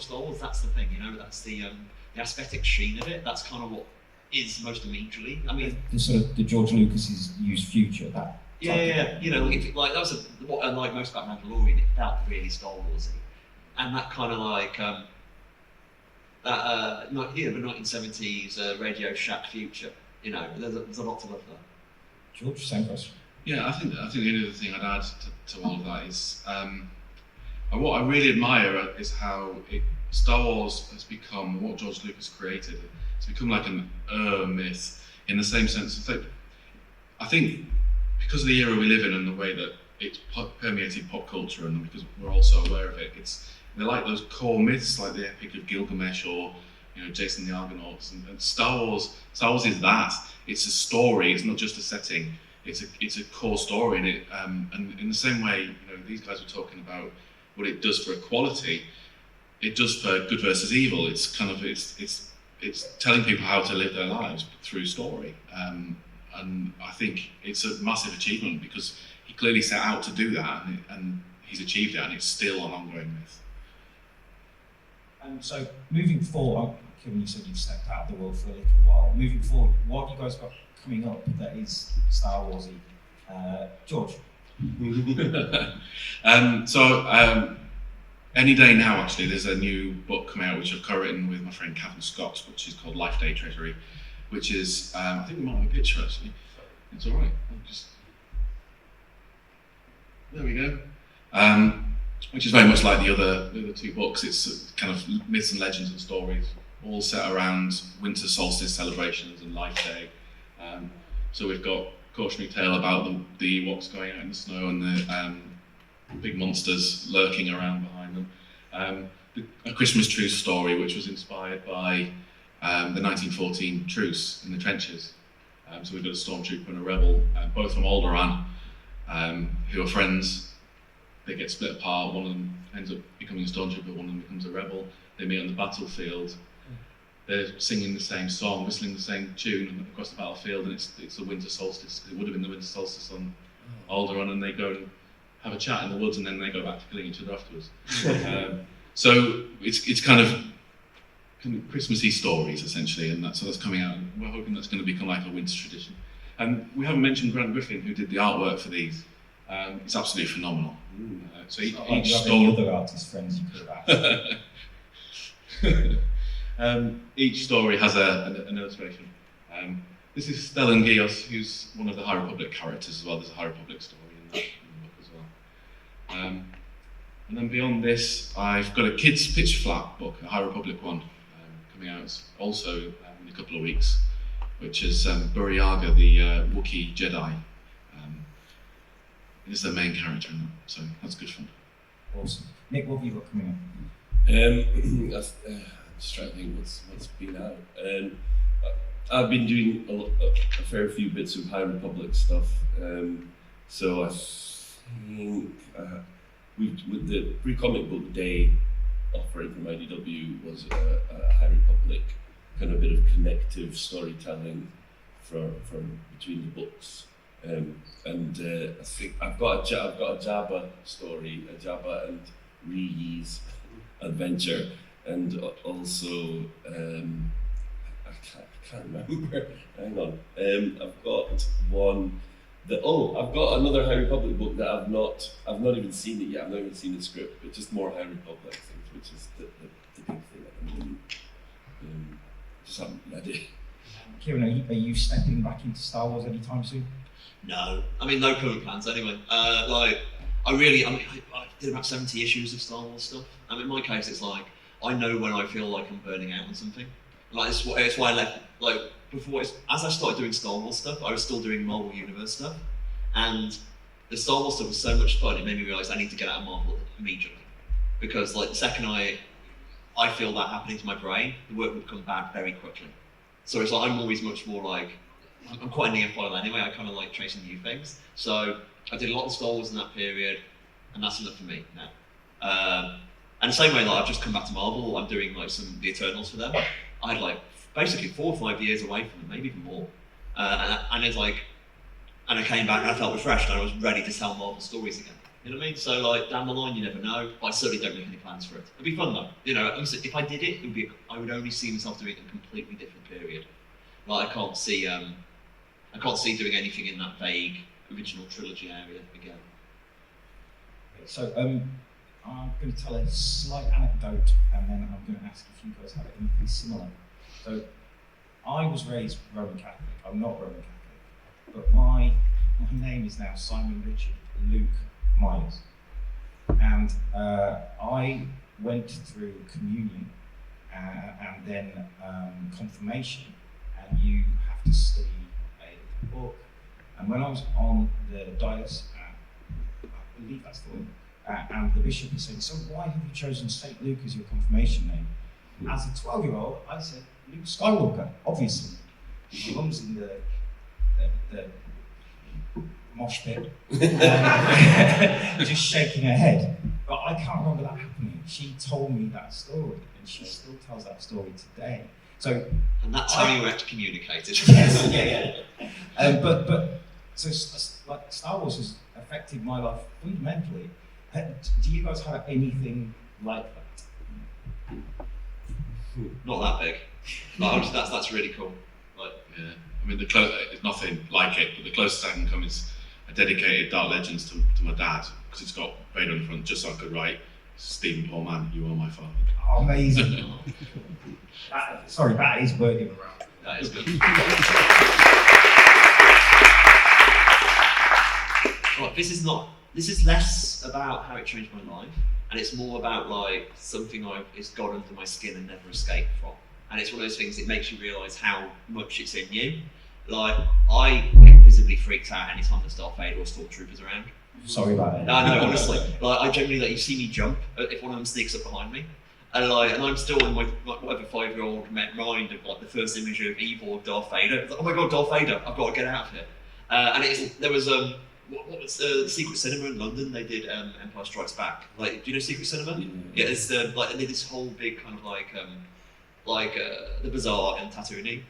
Speaker 3: Star Wars. That's the thing, That's the aesthetic sheen of it. That's kind of what is most immediately. I mean,
Speaker 1: the sort of the George Lucas's used future that.
Speaker 3: Yeah. That was what I like most about Mandalorian. It felt really Star Warsy, and that kind of like the 1970s Radio Shack future. There's a lot to love there.
Speaker 1: George, same question.
Speaker 2: Yeah, I think the only other thing I'd add to all of that is what I really admire is how Star Wars has become what George Lucas created. It's become like an myth in the same sense. I think because of the era we live in and the way that it's permeated pop culture, and because we're all so aware of it, they're like those core myths, like the Epic of Gilgamesh or Jason the Argonauts, and Star Wars is that. It's a story. It's not just a setting. It's a core story, and in the same way, these guys were talking about what it does for equality. It does for good versus evil. It's kind of it's telling people how to live their lives through story, and I think it's a massive achievement because he clearly set out to do that, and he's achieved it, and it's still an ongoing myth.
Speaker 1: And so, moving forward, Kieron, you said you've stepped out of the world for a little while. Moving forward, what have you guys got coming up that is Star Warsy? George?
Speaker 2: Any day now, actually, there's a new book coming out which I've co-written with my friend Catherine Scott, which is called Life Day Treasury, which is, I think we might have a picture actually. It's all right. There we go. Which is very much like the other two books. It's kind of myths and legends and stories, all set around winter solstice celebrations and Life Day. So we've got cautionary tale about the Ewoks going out in the snow and the big monsters lurking around behind them. A Christmas truce story, which was inspired by the 1914 truce in the trenches. So we've got a stormtrooper and a rebel, both from Alderaan, who are friends. They get split apart. One of them ends up becoming a stormtrooper, one of them becomes a rebel. They meet on the battlefield. They're singing the same song, whistling the same tune across the battlefield, and it's the winter solstice. It would have been the winter solstice on Alderaan, and they go and have a chat in the woods, and then they go back to killing each other afterwards. So it's kind of Christmassy stories essentially, and that's coming out. And we're hoping that's going to become like a winter tradition. And we haven't mentioned Grant Griffin, who did the artwork for these. It's absolutely phenomenal. So each story.
Speaker 1: Other artist friends you could have asked.
Speaker 2: Each story has an illustration. This is Stellan Gios, who's one of the High Republic characters as well. There's a High Republic story in the book as well. And then beyond this, I've got a kids' pitch flat book, a High Republic one, coming out also in a couple of weeks, which is Buryaga, the Wookiee Jedi. Is the main character in that, so that's good fun.
Speaker 1: Awesome. Nick, what have you got coming up?
Speaker 4: I'm just trying to think what's been out. I've been doing a fair few bits of High Republic stuff. So I think with the pre-comic book day offering from IDW was a High Republic kind of bit of connective storytelling from between the books. And I think I've got a Jabba story, a Jabba and Ree's adventure, and also I can't remember. Hang on. I've got one that I've got another High Republic book that I've not even seen it yet. I've not even seen the script, but just more High Republic things, which is the big thing at the moment. Just haven't read it.
Speaker 1: Kieron, are you stepping back into Star Wars anytime soon?
Speaker 3: No, I mean no current plans anyway. I did about 70 issues of Star Wars stuff. In my case, it's like I know when I feel like I'm burning out on something. Like it's why I left. Like before, as I started doing Star Wars stuff, I was still doing Marvel Universe stuff, and the Star Wars stuff was so much fun. It made me realise I need to get out of Marvel immediately, because like the second I feel that happening to my brain, the work would come back very quickly. So it's like I'm always much more like I'm quite a neophile anyway. I kind of like chasing new things. So I did a lot of Star Wars in that period, and that's enough for me now. And the same way, like I've just come back to Marvel. I'm doing like the Eternals for them. I had like basically 4 or 5 years away from them, maybe even more. And it's like, and I came back and I felt refreshed and I was ready to tell Marvel stories again. You know what I mean? So like down the line, you never know. But I certainly don't make any plans for it. It'd be fun though. You know, if I did it, I would only see myself doing it in a completely different period. Like I can't see doing anything in that vague original trilogy area again.
Speaker 1: So I'm going to tell a slight anecdote, and then I'm going to ask if you guys have anything similar. So I was raised Roman Catholic. I'm not Roman Catholic, but my name is now Simon Richard Luke Myers, and I went through communion and then confirmation, and you have to study a book. And when I was on the dais, I believe that's the one, and the bishop was saying, "So why have you chosen St. Luke as your confirmation name?" As a 12-year-old, I said, "Luke Skywalker, obviously." My mum's in the mosh pit, just shaking her head. But I can't remember that happening. She told me that story, and she still tells that story today. So,
Speaker 3: and that's how you were excommunicated.
Speaker 1: Yes, yeah. But like Star Wars has affected my life fundamentally. Do you guys have anything like that?
Speaker 3: Not that big. Like, that's really cool. Like,
Speaker 2: yeah, I mean, it's nothing like it, but the closest I can come is I dedicated Dark Legends to my dad, because it's got Vader on the front, just so I could write, "Stephen Paul Mann, you are my father."
Speaker 1: Oh, amazing. That is wording around.
Speaker 3: That is good. Right, this is less about how it changed my life, and it's more about like something it's got under my skin and never escaped from. And it's one of those things that makes you realise how much it's in you. Like, I get visibly freaked out anytime there's Darth Vader or Stormtroopers around.
Speaker 1: Sorry about that.
Speaker 3: No, honestly. Like, I generally let you see me jump if one of them sneaks up behind me. And I'm still in my whatever 5-year-old mind of like the first image of evil of Darth Vader. It's like, oh my god, Darth Vader! I've got to get out of here. There was what was Secret Cinema in London? They did Empire Strikes Back. Like, do you know Secret Cinema? Yeah, it's like they did this whole big kind of like the bazaar in Tatooine.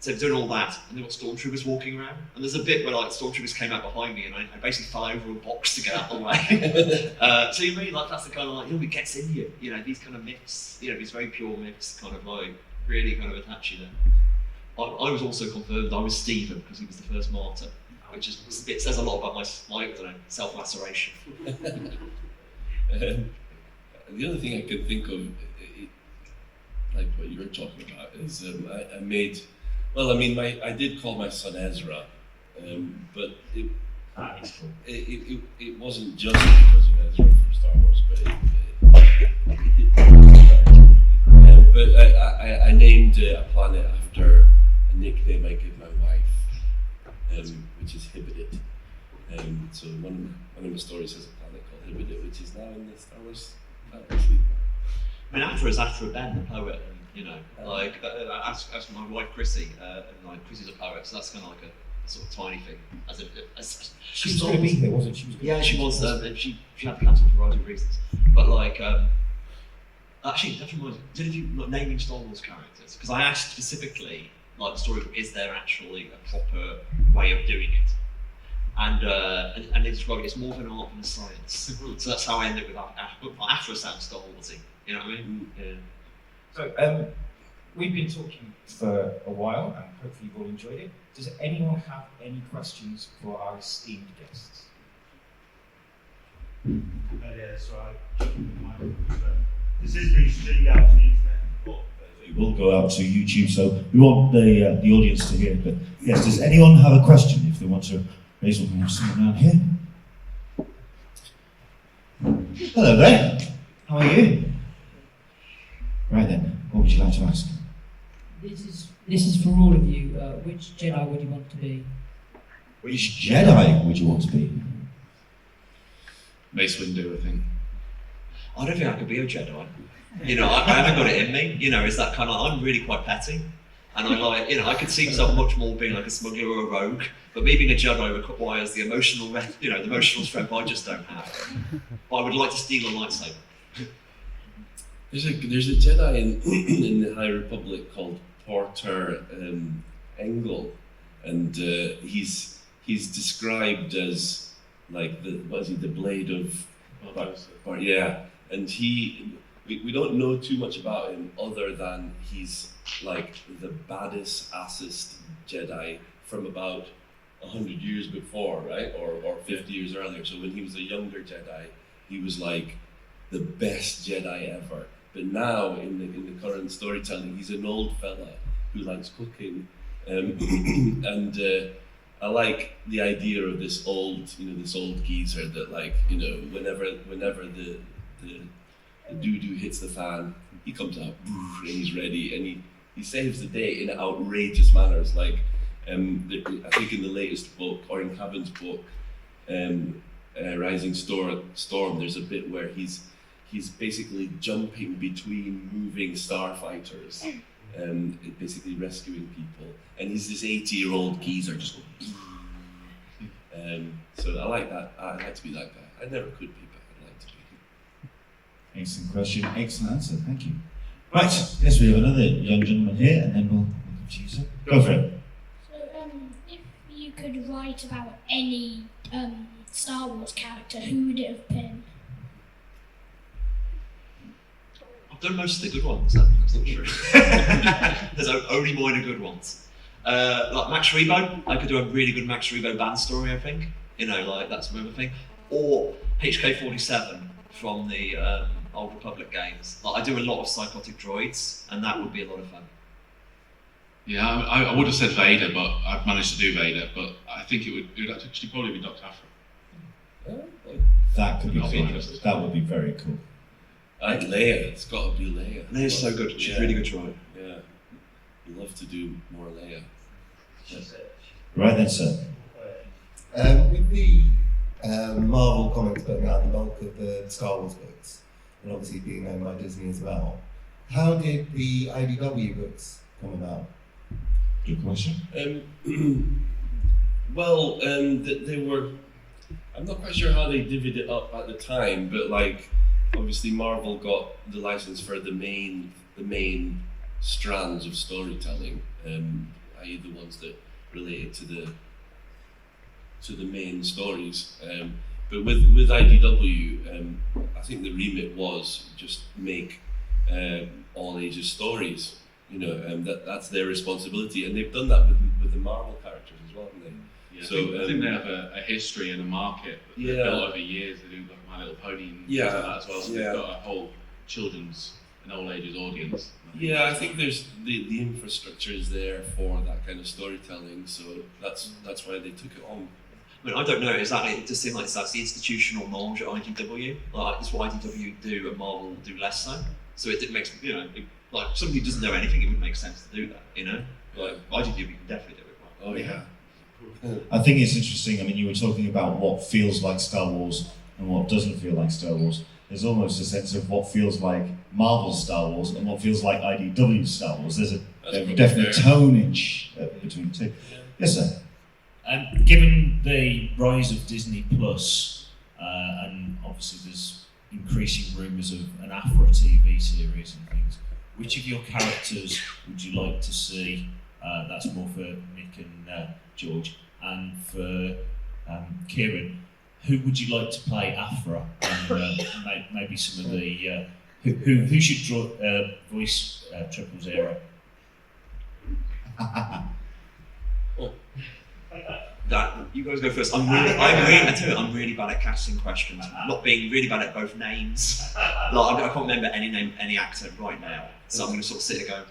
Speaker 3: So they're doing all that, and they've got stormtroopers walking around. And there's a bit where like stormtroopers came out behind me, and I basically fell over a box to get out of the way. So you mean like that's the kind of like, it gets in you. You know, these kind of myths, these very pure myths, kind of like really kind of attach you there. I was also confirmed I was Stephen because he was the first martyr, which it says a lot about my self-laceration.
Speaker 4: The other thing I could think of, like what you were talking about, is I did call my son Ezra, but it wasn't just because of Ezra from Star Wars, but I named a planet after a nickname I give my wife, which is Hibidit. So one of my stories has a planet called Hibidit, which is now in the Star Wars fantasy.
Speaker 3: I mean, after is after Ben, the poet, You know, like ask my wife Chrissy, and like Chrissy's a poet, so that's kind of like a sort of tiny thing.
Speaker 1: She was going to be here, wasn't she?
Speaker 3: Yeah, she was. She had to cancel for a variety of reasons. But like, actually, that reminds me. Did you like naming Star Wars characters? Because I asked specifically, like the story, is there actually a proper way of doing it? And they describe it as more of an art than a science. So that's how I ended with after sound Star Warsy. You know what I mean? Yeah.
Speaker 1: So we've been talking for a while, and hopefully you've all enjoyed it. Does anyone have any questions for our esteemed guests?
Speaker 5: Yeah, so this is being streamed out to the internet, but
Speaker 6: It will go out to YouTube, so we want the audience to hear it. But yes, does anyone have a question? If they want to raise one, we have someone around here. Hello there. How are you? Right then, what would you like to ask?
Speaker 7: This is for all of you. Which Jedi would you want to be?
Speaker 6: Which Jedi would you want to be?
Speaker 2: Mace Windu, I think.
Speaker 3: I don't think I could be a Jedi. You know, I haven't got it in me. You know, it's that kind of, I'm really quite petty. And I like, you know, I could see myself much more being like a smuggler or a rogue, but me being a Jedi requires the emotional, you know, the emotional strength I just don't have. But I would like to steal a lightsaber.
Speaker 4: There's a Jedi in the High Republic called Porter Engel, and he's described as like the blade of yeah, and we don't know too much about him other than he's like the baddest assest Jedi from about 100 years before, right, or 50 years earlier. So when he was a younger Jedi, he was like the best Jedi ever. But now in the current storytelling, he's an old fella who likes cooking, and I like the idea of this old geezer that, like, you know, whenever the doo-doo hits the fan, he comes out and he's ready, and he saves the day in outrageous manners. Like I think in the latest book, or in Cavan's book, Rising Storm, there's a bit where he's basically jumping between moving starfighters, basically rescuing people, and he's this 80-year-old geezer just going. So I like that. I'd like to be that guy. I never could be, but I'd like to be.
Speaker 6: Excellent question, excellent answer, thank you. Right, yes, we have another young gentleman here, and then we'll come to you, sir. Go for it.
Speaker 8: So, if you could write about any Star Wars character, who would it have been?
Speaker 3: I've done most of the good ones. That's not true. There's only minor good ones. Like Max Rebo, I could do a really good Max Rebo band story, I think. You know, like that's another thing. Or HK-47 from the Old Republic games. Like I do a lot of psychotic droids, and that would be a lot of fun.
Speaker 2: Yeah, I would have said Vader, but I've managed to do Vader. But I think it would actually probably be Dr. Afro.
Speaker 6: That could be
Speaker 2: I'll be
Speaker 6: cool.
Speaker 2: interested.
Speaker 6: That would be very cool.
Speaker 4: I like Leia. It's got to be Leia.
Speaker 3: Leia's so good. She's really good droid.
Speaker 4: Yeah, I'd love to do more Leia.
Speaker 6: Right then, sir.
Speaker 9: With the Marvel comics putting out the bulk of the Star Wars books, and obviously being owned by Disney as well, how did the IDW books come about?
Speaker 6: Good question.
Speaker 4: Well, they were. I'm not quite sure how they divvied it up at the time, but like, obviously Marvel got the license for the main strands of storytelling, i.e. the ones that related to the main stories. But with IDW, I think the remit was just make all ages stories. You know, that's their responsibility, and they've done that with the Marvel characters as well, haven't they?
Speaker 2: Yeah,
Speaker 4: So,
Speaker 2: I think they have a history and a market that they've
Speaker 4: Yeah.
Speaker 2: built over years. They do like My Little Pony and
Speaker 4: Yeah,
Speaker 2: things like that as well. So
Speaker 4: yeah.
Speaker 2: they've got a whole children's and all ages audience.
Speaker 4: Yeah, I think there's the infrastructure is there for that kind of storytelling, so that's why they took it on.
Speaker 3: I mean, I don't know exactly. It just seems like that's the institutional knowledge at IDW. Like it's what IDW do and Marvel do less so. So it makes like somebody who doesn't know anything, it would make sense to do that. You know, like IDW can definitely do it well.
Speaker 4: Oh yeah.
Speaker 6: I think it's interesting. I mean, you were talking about what feels like Star Wars and what doesn't feel like Star Wars. there's almost a sense of what feels like Marvel Star Wars and what feels like IDW Star Wars. There's a definite tonage between the two. Yes, sir.
Speaker 10: Given the rise of Disney Plus, and obviously there's increasing rumours of an Afro TV series and things, which of your characters would you like to see? That's more for Nick and George, and for Kieron. Who would you like to play Afra? And maybe some of the who should draw voice 000?
Speaker 3: You guys go first. I'm really bad at casting questions. Not being really bad at both names. Like, I can't remember any actor right now, so I'm going to sort of sit there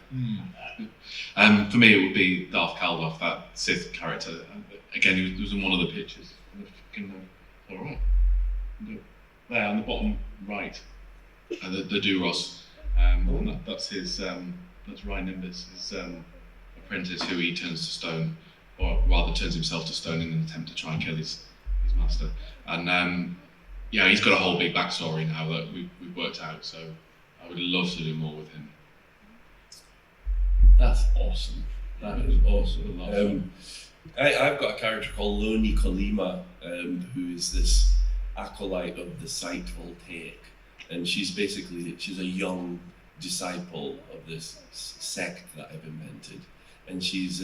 Speaker 3: and go.
Speaker 2: For me, it would be Darth Kaldoff, that Sith character. Again, he was in one of the pictures. All right. There on the bottom right, the Duros. That's his. That's Ryan Nimbus, his apprentice, who he turns to stone, or rather turns himself to stone in an attempt to try and kill his master. And he's got a whole big backstory now that we've worked out. So I would love to do more with him.
Speaker 4: That's awesome. That is awesome. I've got a character called Loni Kolima, who is this acolyte of the site Voltaic, and she's a young disciple of this sect that I've invented, and she's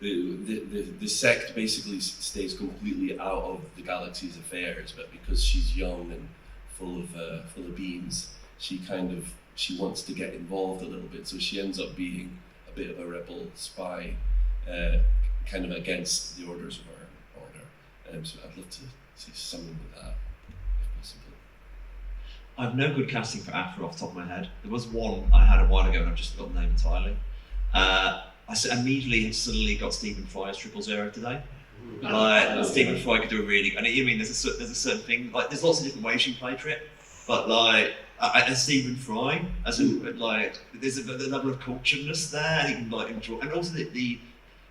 Speaker 4: the sect basically stays completely out of the galaxy's affairs, but because she's young and full of beans, she wants to get involved a little bit, so she ends up being a bit of a rebel spy, kind of against the orders of our order. So I'd love to see something with that, if possible.
Speaker 3: I've no good casting for Afra off the top of my head. There was one I had a while ago and I've just forgotten the name entirely. I immediately suddenly got Stephen Fry as 000 today. Like, Stephen Fry could do a really, and I mean, there's a certain thing, like, there's lots of different ways you can play Trip, but like, as Stephen Fry, there's a level of culturedness there, and you can like enjoy, and also the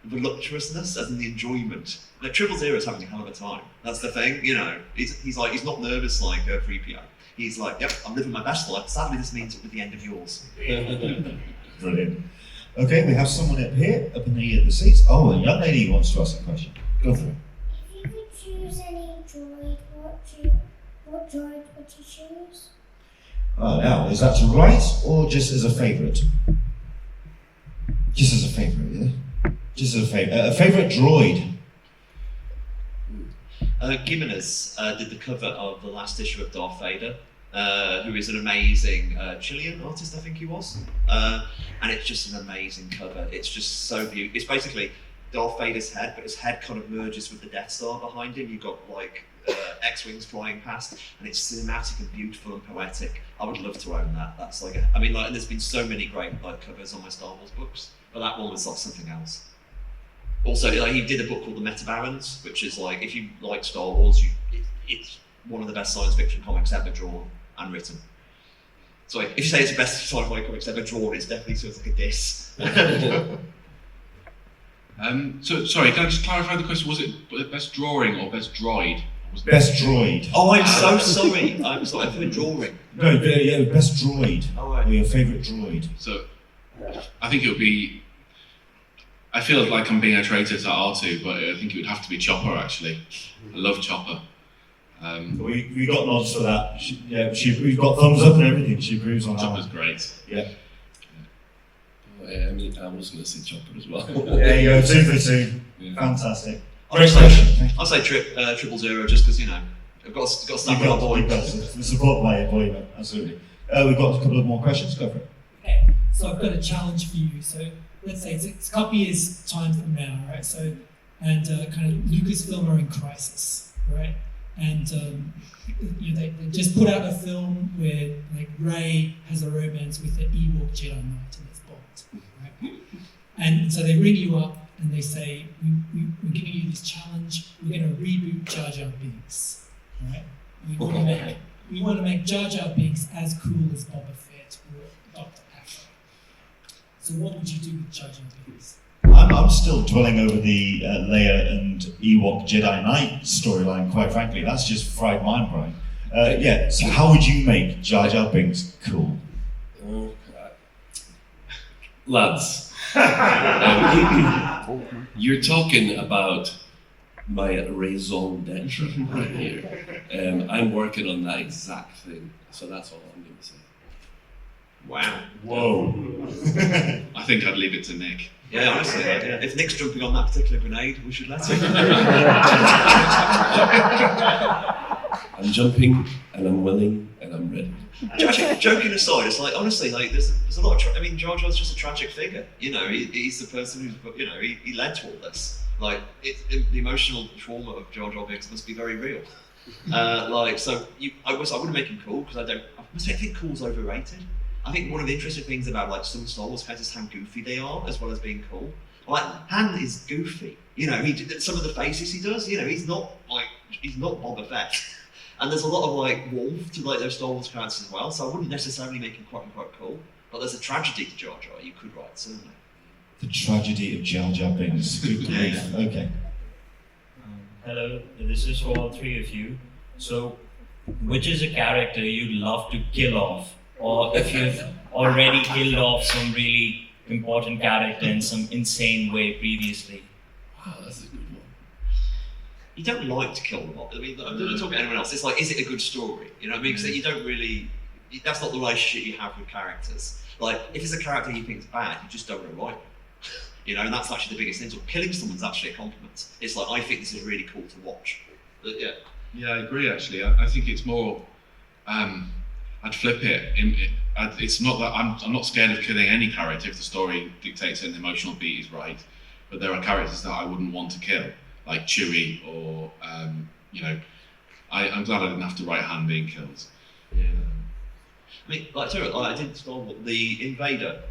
Speaker 3: voluptuousness, as in the enjoyment. Like, 000 is having a hell of a time. That's the thing, you know. He's not nervous like 3PO. He's like, yep, I'm living my best life. Sadly, this means it will be the end of yours.
Speaker 6: Brilliant. Okay, we have someone up here, up in the seats. Oh, a young lady wants to ask a question. Go for it.
Speaker 8: If you could choose any droid, what droid would you choose?
Speaker 6: Oh, now, is that to write or just as a favourite? Just as a favourite, yeah? Just as a favourite. A favourite droid?
Speaker 3: Gimenez did the cover of the last issue of Darth Vader, who is an amazing Chilean artist, I think he was. And it's just an amazing cover. It's just so beautiful. It's basically Darth Vader's head, but his head kind of merges with the Death Star behind him. You've got like X-Wings flying past, and it's cinematic and beautiful and poetic. I would love to own that. That's like, and there's been so many great like covers on my Star Wars books, but that one was like something else. Also, like, he did a book called The Metabarons, which is like, if you like Star Wars, it's one of the best science fiction comics ever drawn and written. So like, if you say it's the best sci-fi comics ever drawn, it's definitely sort of like a diss.
Speaker 2: So sorry, can I just clarify the question? Was it best drawing or best droid?
Speaker 6: Best droid.
Speaker 3: Oh, I'm so sorry. I'm sorry. I thought drawing.
Speaker 6: No, yeah, best droid.
Speaker 3: Oh, right.
Speaker 6: Or your favourite droid.
Speaker 2: So, I think it would be. I feel like I'm being a traitor to R2, but I think it would have to be Chopper. Actually, I love Chopper.
Speaker 6: We got nods for that. We've got thumbs up and everything. She approves on
Speaker 2: Chopper's
Speaker 6: that.
Speaker 2: great.
Speaker 6: Yeah.
Speaker 4: I mean, I was going to say Chopper as well.
Speaker 6: There you go, 2 for 2.
Speaker 4: Yeah.
Speaker 6: Fantastic.
Speaker 3: I'll
Speaker 6: Great
Speaker 3: say
Speaker 6: question.
Speaker 3: I'll say 000 just because, you know, I've got to stand with our boy.
Speaker 6: The support by your boy, absolutely. We've got a couple of more questions. Go for it.
Speaker 7: Okay, so I've got a challenge for you. So let's say it's a couple years time from now, right? So, and kind of Lucasfilm are in crisis, right? And they just put out a film where like Rey has a romance with the Ewok Jedi Knight and it's bombed, right? And so they ring you up and they say, we're giving you this challenge. We're going to reboot Jar Jar Binks, right? We want to make Jar Jar Binks as cool as Boba Fett or Dr. Aphra. So what would you do with Jar Jar Binks?
Speaker 6: I'm still dwelling over the Leia and Ewok Jedi Knight storyline, quite frankly. That's just fried my brain. Yeah. So how would you make Jar Jar Binks cool?
Speaker 4: Oh, God. Lads, you're talking about my raison d'etre right here. I'm working on that exact thing, so that's all I'm going to say.
Speaker 3: Wow.
Speaker 6: Whoa.
Speaker 2: I think I'd leave it to Nick.
Speaker 3: Yeah, honestly, if Nick's jumping on that particular grenade, we should let him.
Speaker 4: I'm jumping, and I'm willing, and I'm ready.
Speaker 3: Actually, joking aside, it's like honestly, like there's a lot of. I mean, Jar Jar's just a tragic figure. You know, he's the person who's, you know, he led to all this. Like, the emotional trauma of Jar Jar Binks must be very real. Like, so I wouldn't make him cool because I think cool's overrated. I think one of the interesting things about like some Star Wars characters is how goofy they are, as well as being cool. Like Han is goofy. You know, some of the faces he does. You know, he's not Boba Fett. And there's a lot of like warmth to like those Star Wars characters as well. So I wouldn't necessarily make him quite cool. But there's a tragedy to Jar Jar you could write, certainly.
Speaker 6: The tragedy of Jar Jar Binks. Good grief. Okay.
Speaker 11: Hello, this is for all three of you. So, which is a character you'd love to kill off? Or if you've already killed off some really important character in some insane way previously?
Speaker 4: Wow, that's a good one.
Speaker 3: You don't like to kill them off. I mean, I'm not talking to anyone else. It's like, is it a good story? You know what I mean? Because you don't really, that's not the relationship you have with characters. Like, if it's a character you think is bad, you just don't want to write them. You know, and that's actually the biggest thing. So killing someone's actually a compliment. It's like, I think this is really cool to watch. But yeah.
Speaker 2: Yeah, I agree. Actually, I think it's more. I'd flip it. It's not that I'm not scared of killing any character if the story dictates it and the emotional beat is right. But there are characters that I wouldn't want to kill, like Chewie or you know. I'm glad I didn't have to write Han being killed.
Speaker 3: Yeah. I mean, like I did Star Wars, the Invader,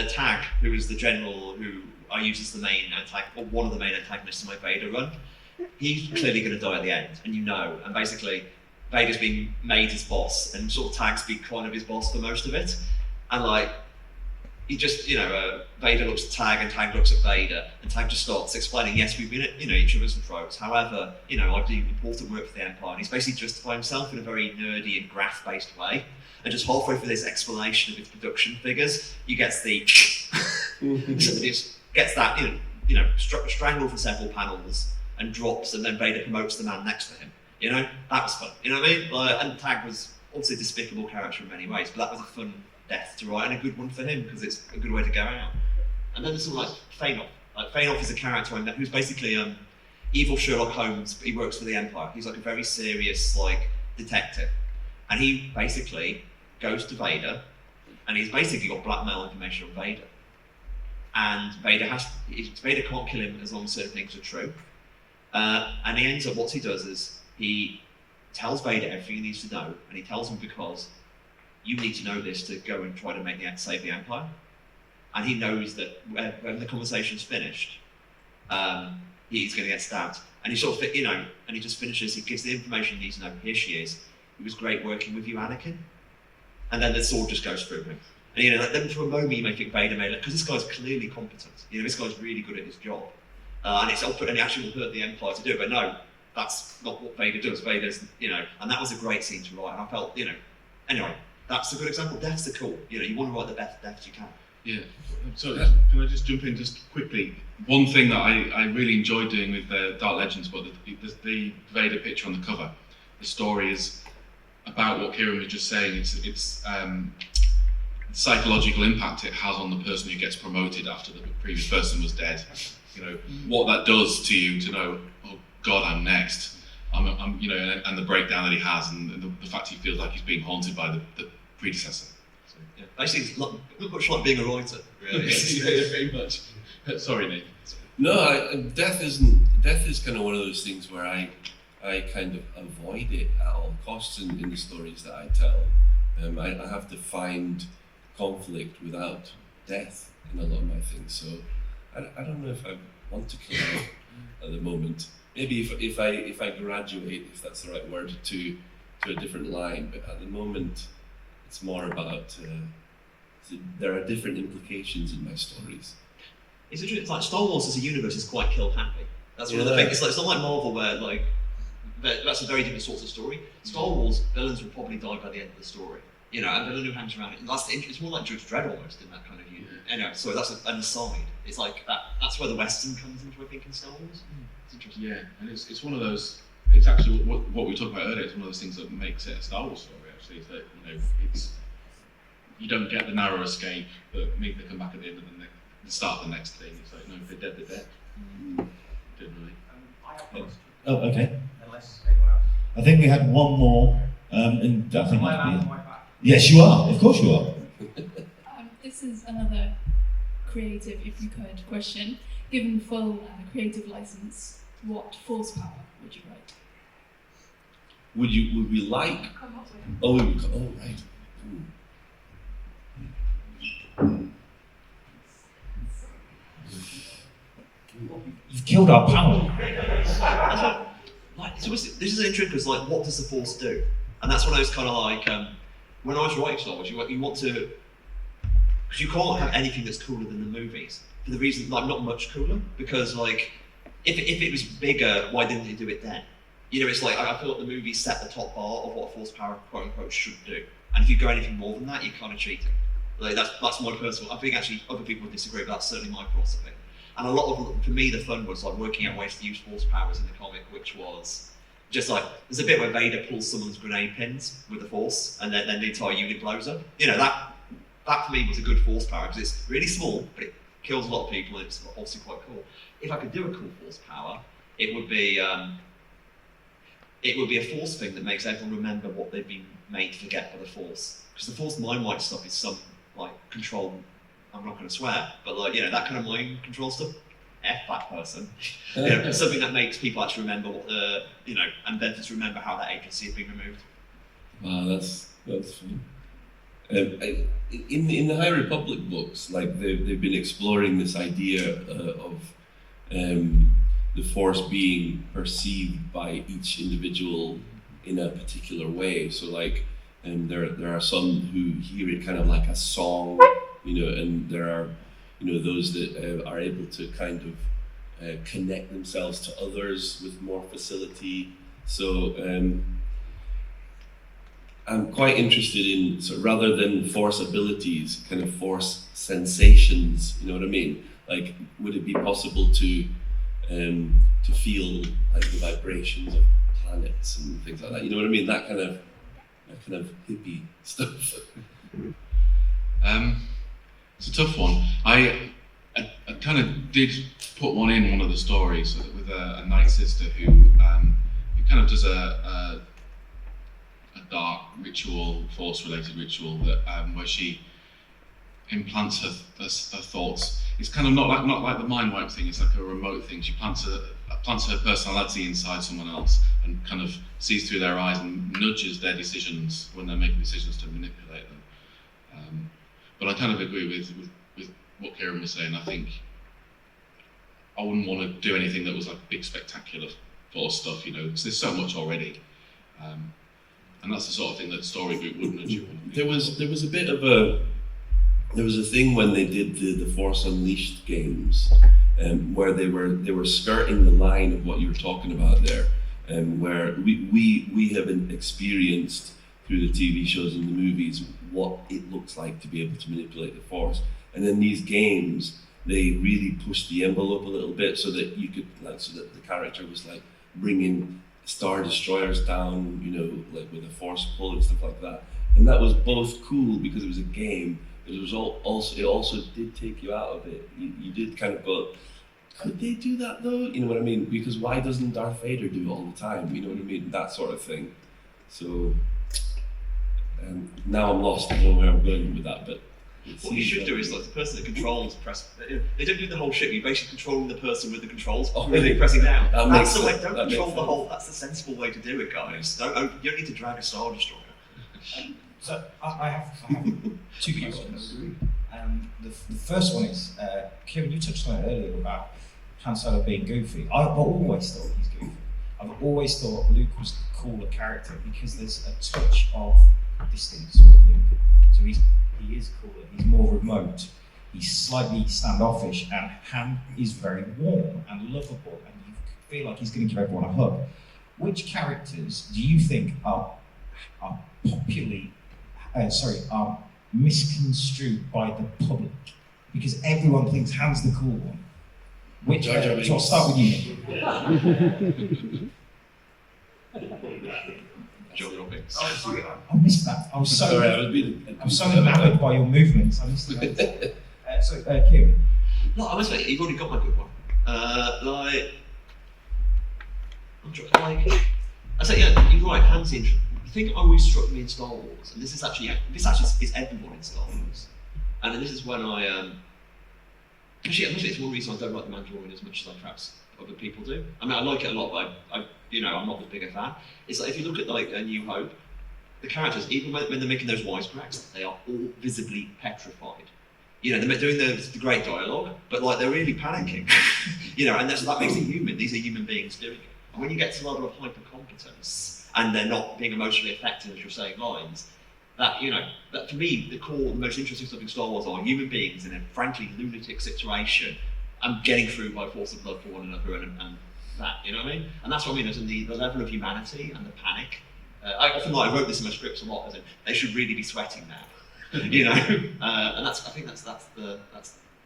Speaker 3: Tag, who is the general who I use as the main antagonist, or one of the main antagonists in my Vader run. He's clearly going to die at the end, and you know. And basically, Vader's being made his boss, and sort of Tag's been kind of his boss for most of it. And like, he just, you know, Vader looks at Tag, and Tag looks at Vader, and Tag just starts explaining, yes, we've been at, you know, each other's throats. However, you know, I do important work for the Empire. And he's basically justifying himself in a very nerdy and graph-based way. And just halfway through this explanation of his production figures, you get the gets that, you know, strangled for several panels and drops, and then Vader promotes the man next to him. You know, that was fun. You know what I mean? Like, and Tag was obviously a despicable character in many ways, but that was a fun death to write and a good one for him because it's a good way to go out. And then there's something like Feinoff. Like, Feinoff is a character I met who's basically evil Sherlock Holmes, but he works for the Empire. He's like a very serious like detective, and he basically goes to Vader, and he's basically got blackmail information on Vader. And Vader can't kill him as long as certain things are true. And he ends up, what he does is he tells Vader everything he needs to know, and he tells him because you need to know this to go and try to save the Empire. And he knows that when the conversation's finished, he's going to get stabbed. And he sort of, you know, and he just finishes. He gives the information he needs to know. Here she is. It was great working with you, Anakin. And then the sword just goes through him. And you know, like, then for a moment you may think Vader may, because this guy's clearly competent. You know, this guy's really good at his job, and it actually will hurt the Empire to do it. But no, that's not what Vader does. Vader's, you know, and that was a great scene to write. And I felt, you know, anyway, that's a good example. Deaths are cool. You know, you want to write the best deaths you can.
Speaker 2: Yeah. So can I just jump in just quickly? One thing that I really enjoyed doing with the Dark Legends, but the Vader picture on the cover, the story is about what Kieron was just saying. It's psychological impact it has on the person who gets promoted after the previous person was dead. You know what that does to you to know, oh God, I'm next. I'm you know, and the breakdown that he has, and the fact he feels like he's being haunted by the predecessor. So,
Speaker 3: yeah. Basically, it's not much like being a writer, really.
Speaker 2: Yeah, very much. Sorry, Nick.
Speaker 4: No, death is kind of one of those things where I kind of avoid it at all costs in the stories that I tell. I have to find conflict without death in a lot of my things. So I don't know if I want to kill him at the moment. Maybe if I graduate, if that's the right word, to a different line. But at the moment, it's more about there are different implications in my stories.
Speaker 3: It's like Star Wars as a universe is quite kill happy. That's one of the things. It's not like Marvel where like but that's a very different sort of story. Star Wars villains will probably die by the end of the story. You know, and villain who hangs around. It's more like Judge Dredd almost in that kind of universe. Anyway, so that's an aside. It's like that's where the Western comes into, I think, in Star Wars. It's interesting.
Speaker 2: Yeah, and it's one of those. It's actually what we talked about earlier. It's one of those things that makes it a Star Wars story. Actually, is that you don't get the narrow escape that means they come back at the end of the start of the next thing. It's like, no, if they're dead, they're dead. Didn't really.
Speaker 5: I have one.
Speaker 6: Oh, okay.
Speaker 5: Unless anyone else.
Speaker 6: I think we had one more, and I think
Speaker 5: Am I
Speaker 6: that
Speaker 5: allowed
Speaker 6: could
Speaker 5: my
Speaker 6: be.
Speaker 5: back?
Speaker 6: Yes, you are. Of course, you are.
Speaker 12: This is another creative, if you could, question. Given full creative license, what force power would you write?
Speaker 4: Would we like? Oh, right.
Speaker 1: You've killed our power.
Speaker 3: So this is an interesting because, like, what does the Force do? And that's when I was kind of like, when I was writing Star Wars, you want to, because you can't have anything that's cooler than the movies for the reason, like, not much cooler, because like, if it was bigger, why didn't they do it then? You know, it's like I feel like the movies set the top bar of what Force power, quote unquote, should do, and if you go anything more than that, you're kind of cheating. Like that's my personal. I think actually other people would disagree, but that's certainly my philosophy. And a lot of, for me, the fun was like working out ways to use Force powers in the comic, which was just like, there's a bit where Vader pulls someone's grenade pins with the Force, and then the entire unit blows up. You know, that for me was a good Force power, because it's really small, but it kills a lot of people, and it's obviously quite cool. If I could do a cool Force power, it would be a Force thing that makes everyone remember what they've been made to forget by the Force. Because the Force mind-wipe stuff is some, like, control, I'm not going to swear, but like, you know, that kind of mind control stuff, F that person. You know, it's something that makes people actually remember what the, you know, and then just remember how that agency has been removed.
Speaker 4: Wow, that's fun. In the High Republic books, like they've been exploring this idea of the Force being perceived by each individual in a particular way. So like, there are some who hear it kind of like a song, you know, and there are, you know, those that are able to kind of connect themselves to others with more facility. So I'm quite interested in, so rather than Force abilities, kind of Force sensations. You know what I mean? Like, would it be possible to feel like the vibrations of planets and things like that? You know what I mean? That kind of hippie stuff.
Speaker 2: It's a tough one. I kind of did put one in one of the stories with a night sister who kind of does a dark ritual, Force-related ritual that where she implants her thoughts. It's kind of not like the mind wipe thing. It's like a remote thing. She plants her personality inside someone else and kind of sees through their eyes and nudges their decisions when they're making decisions to manipulate them. But I kind of agree with what Kieron was saying. I think I wouldn't want to do anything that was like big spectacular Force stuff, you know, because there's so much already. And that's the sort of thing that Storybook would nudge you on.
Speaker 4: There was a thing when they did the Force Unleashed games, where they were skirting the line of what you were talking about there, where we have experienced through the TV shows and the movies what it looks like to be able to manipulate the Force, and then these games they really pushed the envelope a little bit so that you could so that the character was like bringing Star Destroyers down, you know, like with a Force pull and stuff like that, and that was both cool because it was a game. It was it also did take you out of it. You did kind of go, could they do that though? You know what I mean? Because why doesn't Darth Vader do it all the time? You know what I mean? That sort of thing. So now I'm lost. I don't know where I'm going with that. But
Speaker 3: what you should do is like the person that controls press. They don't do the whole shit. You're basically controlling the person with the controls.
Speaker 4: Oh,
Speaker 3: really pressing down. That's the way. Don't
Speaker 4: that
Speaker 3: control the whole. That's the sensible way to do it, guys. You don't need to drag a Star Destroyer.
Speaker 1: So I have two questions. The first one is, Kieron, you touched on it earlier about Han Solo being goofy. I've always thought he's goofy. I've always thought Luke was the cooler character because there's a touch of distance with Luke. So he is cooler, he's more remote, he's slightly standoffish, and Han is very warm and lovable, and you feel like he's going to give everyone a hug. which characters do you think are popularly, are misconstrued by the public? Because everyone thinks Han's the cool one. Which?
Speaker 4: Jar Jar
Speaker 1: So I'll start with you, Nick.
Speaker 3: Jar Jar Binks.
Speaker 1: I missed that. I was so
Speaker 4: Sorry, I was being.
Speaker 1: I'm so enamored by your movements. I missed that. Kieron.
Speaker 3: No, I must say, you've already got my good one. I say, yeah, you're right. Han's interesting. The thing that always struck me in Star Wars, and this actually is everyone in Star Wars, and this is when I actually it's one reason I don't like the Mandalorian as much as perhaps other people do. I mean, I like it a lot, but I'm not the bigger fan. It's like if you look at like A New Hope, the characters, even when they're making those wisecracks, they are all visibly petrified. They're doing the great dialogue, but like they're really panicking. And that makes it human. These are human beings doing it. And when you get to a level of hyper-competence and they're not being emotionally affected as you're saying lines, that for me, the most interesting stuff in Star Wars are human beings in a frankly lunatic situation and getting through by force of blood for one another and that, you know what I mean? And that's what I mean, as in the level of humanity and the panic. I wrote this in my scripts a lot, as in they should really be sweating now, and I think that's what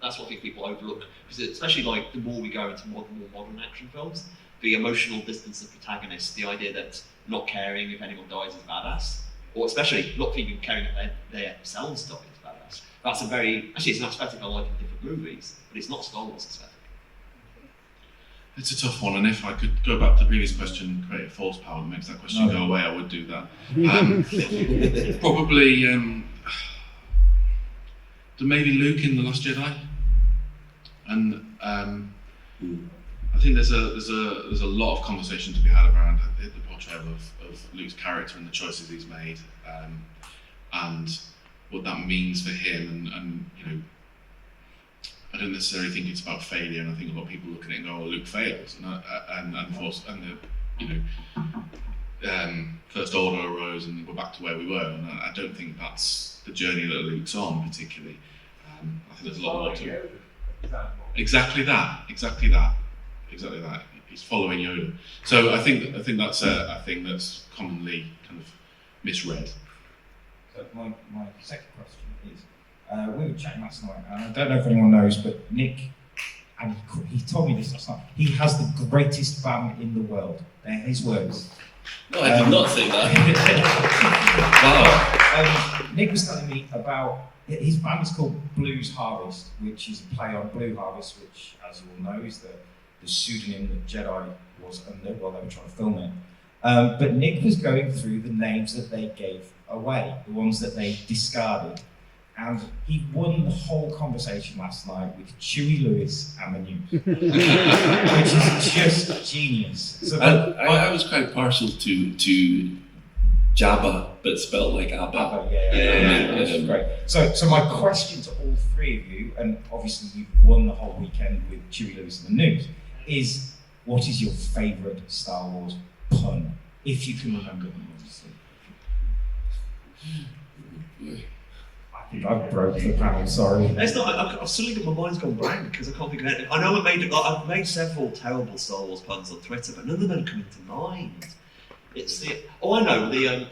Speaker 3: I think people overlook, because especially like the more we go into more modern action films, the emotional distance of protagonists, the idea that not caring if anyone dies is badass, or especially not even caring if their themselves die is badass. That's it's an aesthetic I like in different movies, but it's not Star Wars aesthetic.
Speaker 2: It's a tough one, and if I could go back to the previous question and create a false power that makes that question go away, I would do that. Probably maybe Luke in The Last Jedi, and I think there's a lot of conversation to be had around the portrayal of Luke's character and the choices he's made, and what that means for him, and I don't necessarily think it's about failure, and I think a lot of people look at it and go, "Oh, Luke fails," First Order arose, and we're back to where we were. And I don't think that's the journey that Luke's on particularly. I think there's a lot more to it. Exactly that. He's following Yoda. So I think that's a thing that's commonly kind of misread.
Speaker 1: So my second question is. We were chatting last night, and I don't know if anyone knows, but Nick, and he told me this last night, he has the greatest fan in the world. They're his words.
Speaker 4: No, I did not say that.
Speaker 1: Wow. Nick was telling me about, his band is called Blues Harvest, which is a play on Blue Harvest, which, as you all know, is the pseudonym that Jedi was under while they were trying to film it. But Nick was going through the names that they gave away, the ones that they discarded. And he won the whole conversation last night with Chewie Lewis and the news, which is just genius. So
Speaker 4: I was quite partial to Jabba, but spelled like Abba.
Speaker 1: Abba, yeah, which is great. So my question to all three of you, and obviously you've won the whole weekend with Chewie Lewis and the news, is what is your favourite Star Wars pun, if you can remember them, obviously. I broke the panel, sorry.
Speaker 3: It's not. I've suddenly got my mind's gone blank because I can't think of anything. I know I've made several terrible Star Wars puns on Twitter, but none of them are coming to mind. It's the. Oh, I know the.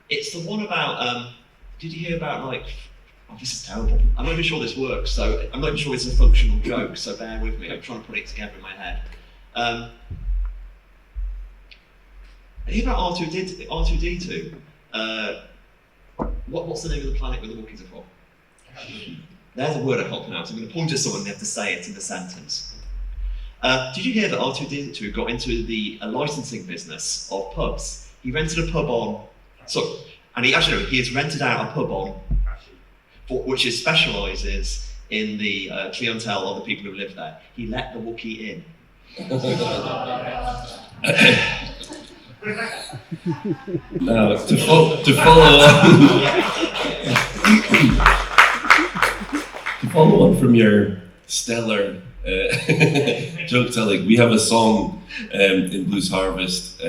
Speaker 3: It's the one about. Did you hear about like? Oh, this is terrible. I'm not even sure this works, so I'm not even sure it's a functional joke. So bear with me. I'm trying to put it together in my head. Hear about R2D2? What's the name of the planet where the Wookiees are from? There's a word I can't pronounce. I'm going to point to someone and they have to say it in the sentence. Did you hear that R2D2 got into the licensing business of pubs? He rented a pub he has rented out a pub which specialises in the clientele of the people who live there. He let the Wookiee in.
Speaker 4: Now, to follow on from your stellar joke telling, we have a song in Blues Harvest,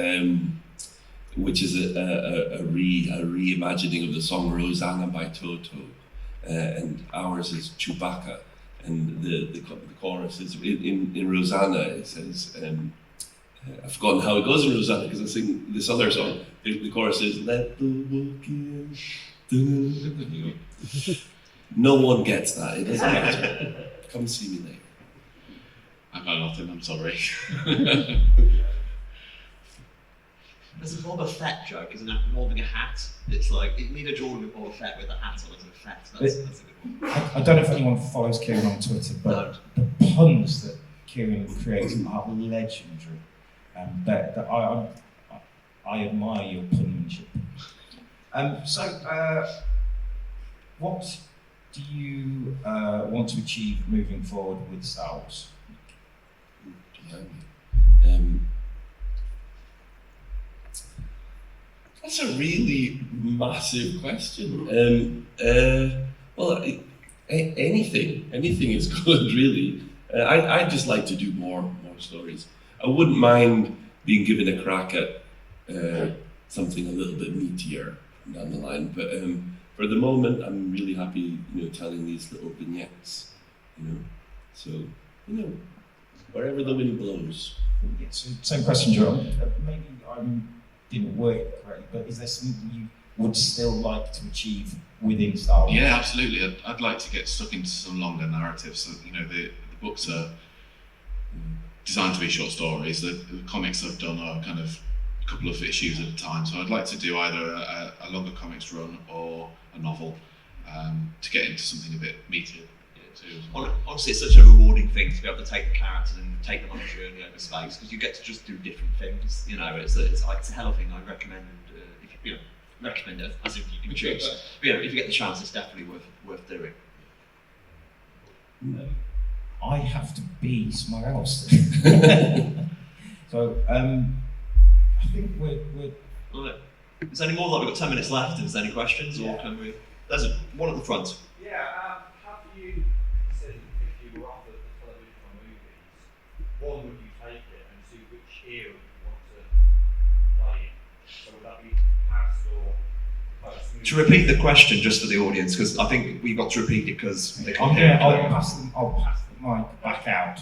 Speaker 4: which is a reimagining of the song Rosanna by Toto, and ours is Chewbacca, and the chorus is in Rosanna. It says. I've forgotten how it goes in Rosanna because I sing this other song. The chorus is "Let the walk in." No one gets that. It doesn't matter. Come see me later.
Speaker 2: I've got nothing. I'm sorry.
Speaker 3: There's a Boba Fett joke, isn't it? Involving a hat. It's like, you need a Jordan with Boba Fett with a hat on as an effect. That's a good one.
Speaker 1: I don't know if anyone follows Kieron on Twitter, but the puns that Kieron creates are legendary. I admire your penmanship. What do you want to achieve moving forward with Star Wars?
Speaker 4: That's a really massive question. Well, anything is good, really. I'd just like to do more stories. I wouldn't mind being given a crack at something a little bit meatier down the line, but for the moment, I'm really happy, telling these little vignettes, So, wherever the wind blows.
Speaker 1: Yeah, so same question, John. Maybe I didn't word it correctly, but is there something you would still like to achieve within Star Wars?
Speaker 2: Yeah, absolutely. I'd like to get stuck into some longer narratives. So, the books are designed to be short stories. The comics I've done are kind of a couple of issues at a time. So I'd like to do either a longer comics run or a novel to get into something a bit meatier too.
Speaker 3: Honestly, it's such a rewarding thing to be able to take the characters and take them on a journey over space because you get to just do different things. It's a hell of a thing. I recommend recommend it as if you can choose. But, if you get the chance, it's definitely worth doing.
Speaker 1: I have to be somewhere else. So I think we're.
Speaker 3: Right. Is there any more? We've got 10 minutes left. Is there any questions, or can we? There's one at the front.
Speaker 5: Yeah, have you considered if you were offered the television or movies, one, would you take it, and two, which era would you want to play in? So would that be past or post?
Speaker 3: To repeat the question, just for the audience, because I think we've got to repeat it because they can't hear it.
Speaker 1: I'll pass the mic back out.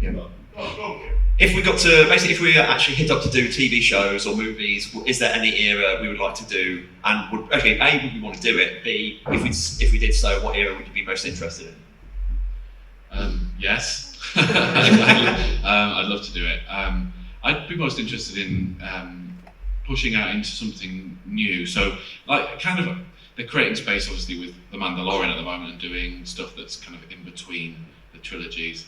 Speaker 3: Yeah. If we got to, basically, if we actually hit up to do TV shows or movies, is there any era we would like to do? And A, would we want to do it? B, if we did so, what era would you be most interested in?
Speaker 2: Yes. I'd love to do it. I'd be most interested in pushing out into something new. So, they're creating space, obviously, with The Mandalorian at the moment and doing stuff that's kind of in between the trilogies.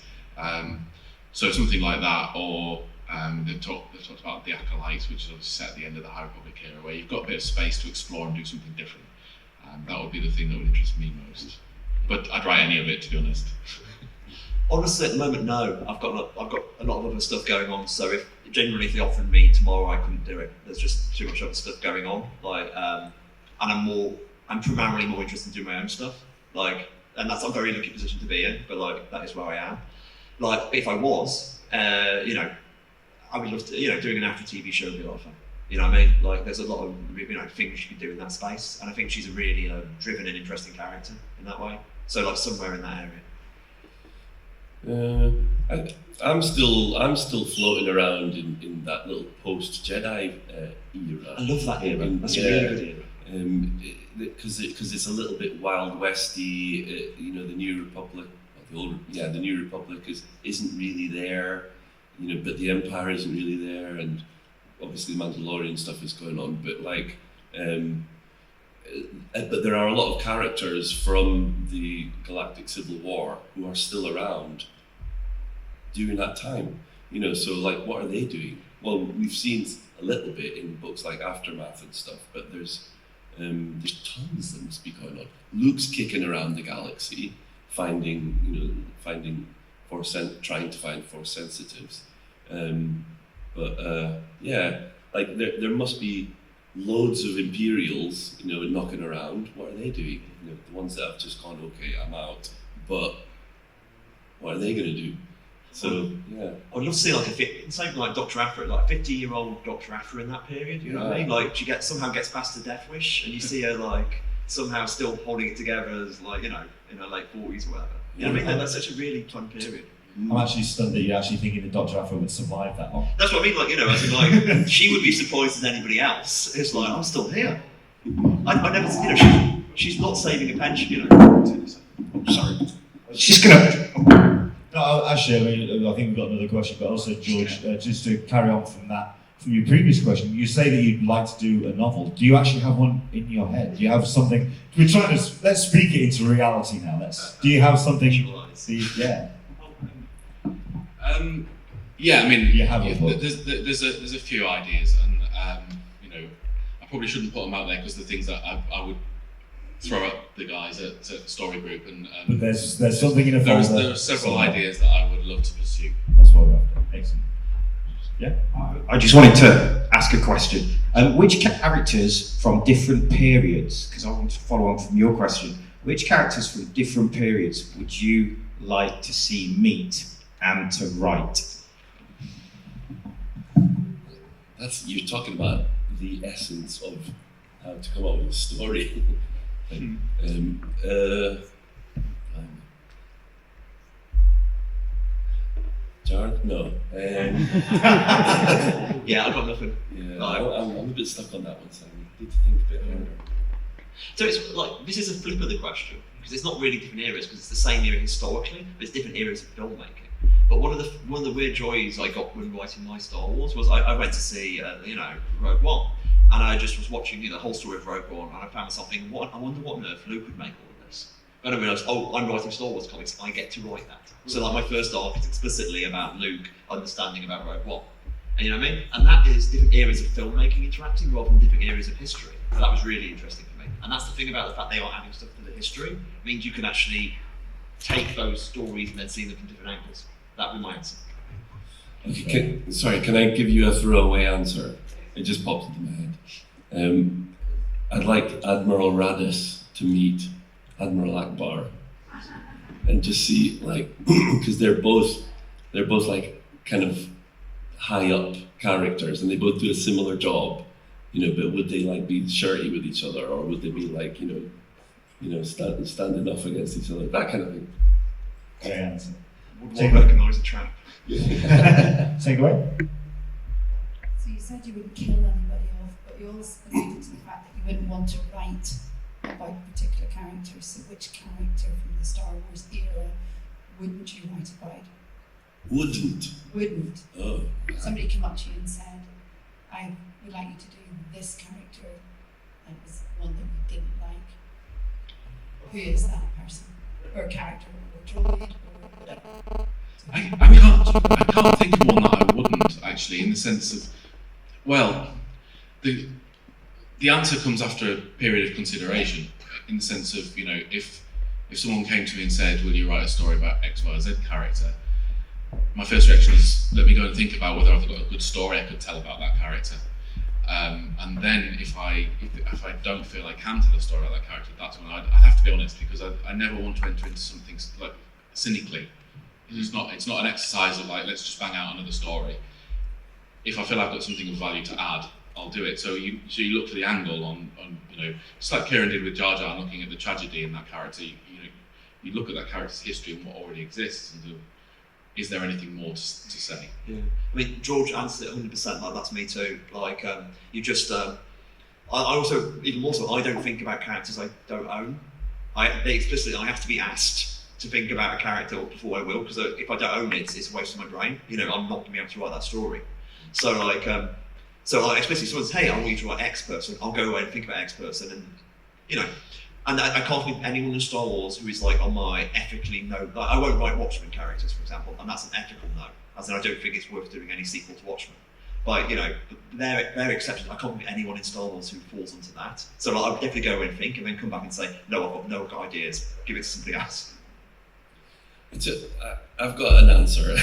Speaker 2: So something like that, or they've talked about The Acolytes, which is obviously set at the end of the High Republic era, where you've got a bit of space to explore and do something different. That would be the thing that would interest me most. But I'd write any of it, to be honest.
Speaker 3: Honestly, at the moment, no. I've got a lot of other stuff going on. So if they offered me tomorrow, I couldn't do it. There's just too much other stuff going on. And I'm primarily more interested in doing my own stuff. And that's a very lucky position to be in. But that is where I am. If I was, I would love to, doing an after TV show would be a lot of fun. You know what I mean? There's a lot of, things you can do in that space. And I think she's a really driven and interesting character in that way. So somewhere in that area.
Speaker 4: I'm still floating around in that little post-Jedi era.
Speaker 3: I love that era. That's a really good era.
Speaker 4: Because it's a little bit Wild Westy. The New Republic. The New Republic isn't really there, but the Empire isn't really there, and obviously the Mandalorian stuff is going on. But but there are a lot of characters from the Galactic Civil War who are still around during that time. So what are they doing? Well, we've seen a little bit in books like Aftermath and stuff, but there's tons that must be going on. Luke's kicking around the galaxy. Trying to find Force sensitives, there must be loads of Imperials, knocking around. What are they doing? The ones that have just gone, okay, I'm out. But what are they going to do? So yeah,
Speaker 3: I'd love to see something like Dr. Aphra, 50-year-old Dr. Aphra in that period. You know what I mean? She somehow gets past the death wish, and you see her somehow still holding it together as in her late 40s or whatever. You know what I mean? That's such a really fun period.
Speaker 6: I'm actually stunned that you're actually thinking that Dr. Afro would survive that long.
Speaker 3: That's what I mean, like, you know, as in, like, she would be surprised as anybody else. It's like, I'm still here. I never, you know, she's not saving a pension, you know.
Speaker 1: Sorry. She's gonna.
Speaker 6: No, actually, I think we've got another question, but also, George, just to carry on from that, from your previous question, you say that you'd like to do a novel. Do you actually have one in your head? Do you have something? We're trying to let's speak it into reality now. Do you have something? Yeah.
Speaker 2: Yeah, I mean,
Speaker 6: you have a book.
Speaker 2: There's a few ideas, and you know, I probably shouldn't put them out there because the things that I would throw at the guys at Story Group, and
Speaker 6: but there's something in a folder.
Speaker 2: There are several ideas that I would love to pursue.
Speaker 6: That's what we're after. Excellent. Yeah.
Speaker 1: I just wanted to ask a question. Which characters from different periods, because I want to follow on from your question, which characters from different periods would you like to see meet and to write?
Speaker 4: You're talking about the essence of how to come up with a story. Jared? No.
Speaker 3: Yeah, I've got nothing.
Speaker 4: Yeah, I'm a bit stuck on that one, so I need to think a bit harder.
Speaker 3: So it's like, this is a flip of the question, because it's not really different eras, because it's the same era historically, but it's different eras of filmmaking. But one of the weird joys I got when writing my Star Wars was I went to see Rogue One, and I just was watching the whole story of Rogue One, and I found myself thinking, I wonder what on earth Luke would make all of this. And I realised, I'm writing Star Wars comics, I get to write that. So like my first arc is explicitly about Luke understanding about Rogue One. And you know what I mean? And that is different eras of filmmaking interacting rather than different eras of history. So that was really interesting for me. And that's the thing about the fact they are adding stuff to the history. It means you can actually take those stories and then see them from different angles. That would be my answer.
Speaker 4: Okay, can I give you a throwaway answer? It just popped into my head. I'd like Admiral Radis to meet Admiral Akbar and just see, like, because they're both like kind of high up characters and they both do a similar job, you know, but would they like be shirty with each other, or would they be like, standing off against each other, that kind of thing.
Speaker 6: Great answer.
Speaker 3: Would one recognise a trap?
Speaker 6: Take away.
Speaker 13: So you said you wouldn't kill anybody off, but you also alluded to the fact that you wouldn't want to write about particular characters. So which character from the Star Wars era wouldn't you write about? Wouldn't.
Speaker 4: Oh.
Speaker 13: Somebody came up to you and said, I would like you to do this character, and it was one that you didn't like. Who is that person? Or character, or droid, or whatever?
Speaker 2: I can't think of one that I wouldn't, actually, in the sense of, well, the answer comes after a period of consideration, in the sense of, you know, if someone came to me and said, will you write a story about X, Y, or Z character, my first reaction is, let me go and think about whether I've got a good story I could tell about that character. And then if I don't feel I can tell a story about that character, that's when I'd have to be honest, because I never want to enter into something like cynically. It's not an exercise of like, let's just bang out another story. If I feel I've got something of value to add, I'll do it. So you look for the angle on just like Kieron did with Jar Jar, looking at the tragedy in that character. You look at that character's history and what already exists, and is there anything more to say?
Speaker 3: Yeah, I mean, George answered it 100%. Like, that's me too. Like, you just, I also, even more so, I don't think about characters I don't own. I have to be asked to think about a character before I will, because if I don't own it, it's a waste of my brain. You know, I'm not going to be able to write that story. So especially if someone says, hey, I want you to write X person, I'll go away and think about X person, and you know. And I can't think of anyone in Star Wars who is like on my ethically no. Like, I won't write Watchmen characters, for example, and that's an ethical no. As in, I don't think it's worth doing any sequel to Watchmen. But you know, they're exceptions. I can't think of anyone in Star Wars who falls into that. So like, I would definitely go away and think, and then come back and say, no, I've got no ideas. Give it to somebody else.
Speaker 4: I've got an answer,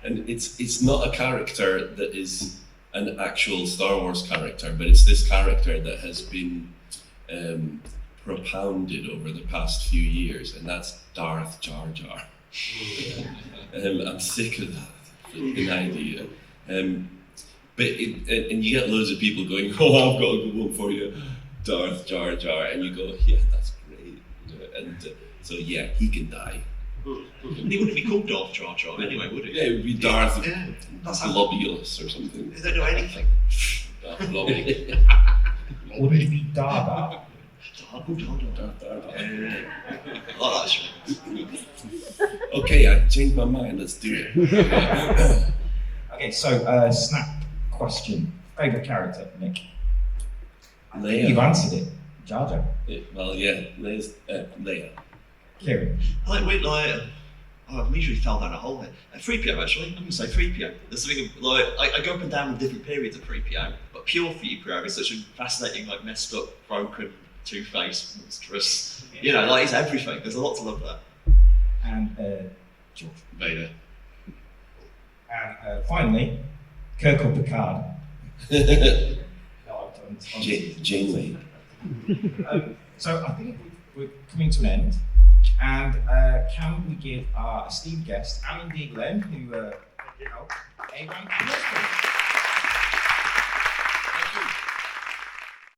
Speaker 4: and it's not a character that is an actual Star Wars character, but it's this character that has been propounded over the past few years, and that's Darth Jar Jar. I'm sick of that flipping idea. But and you get loads of people going, oh, I've got a good one for you, Darth Jar Jar, and you go, yeah, that's great. You know, and so yeah, he can die.
Speaker 3: He wouldn't be called Darth Jar Jar anyway, would he?
Speaker 4: Yeah, it would be Darth
Speaker 3: Yeah, that's how
Speaker 4: Globulus or something.
Speaker 3: they don't know anything.
Speaker 4: Darth Globulus.
Speaker 1: Wouldn't it be Dada?
Speaker 3: Oh, that's
Speaker 4: Okay, I changed my mind. Let's do it.
Speaker 1: Okay, so snap question. Favourite character, Nick?
Speaker 4: Leia.
Speaker 1: You've answered it. Jar Jar.
Speaker 4: Well, yeah, Leia's Leia.
Speaker 1: Kieron.
Speaker 3: I I've immediately fell down a hole here. 3PO actually, I'm going to say 3PO. There's something like, I go up and down with different periods of 3PO, but pure 3PO is such a fascinating, like messed up, broken, two-faced, monstrous, you know, like it's everything. There's a lot to love there.
Speaker 1: And George.
Speaker 2: Vader.
Speaker 1: And finally, Kirk or Picard? No, I've done
Speaker 4: Janeway.
Speaker 1: So I think we're coming to an end. And can we give our esteemed guest, and indeed Len, who helped, a round of applause, please?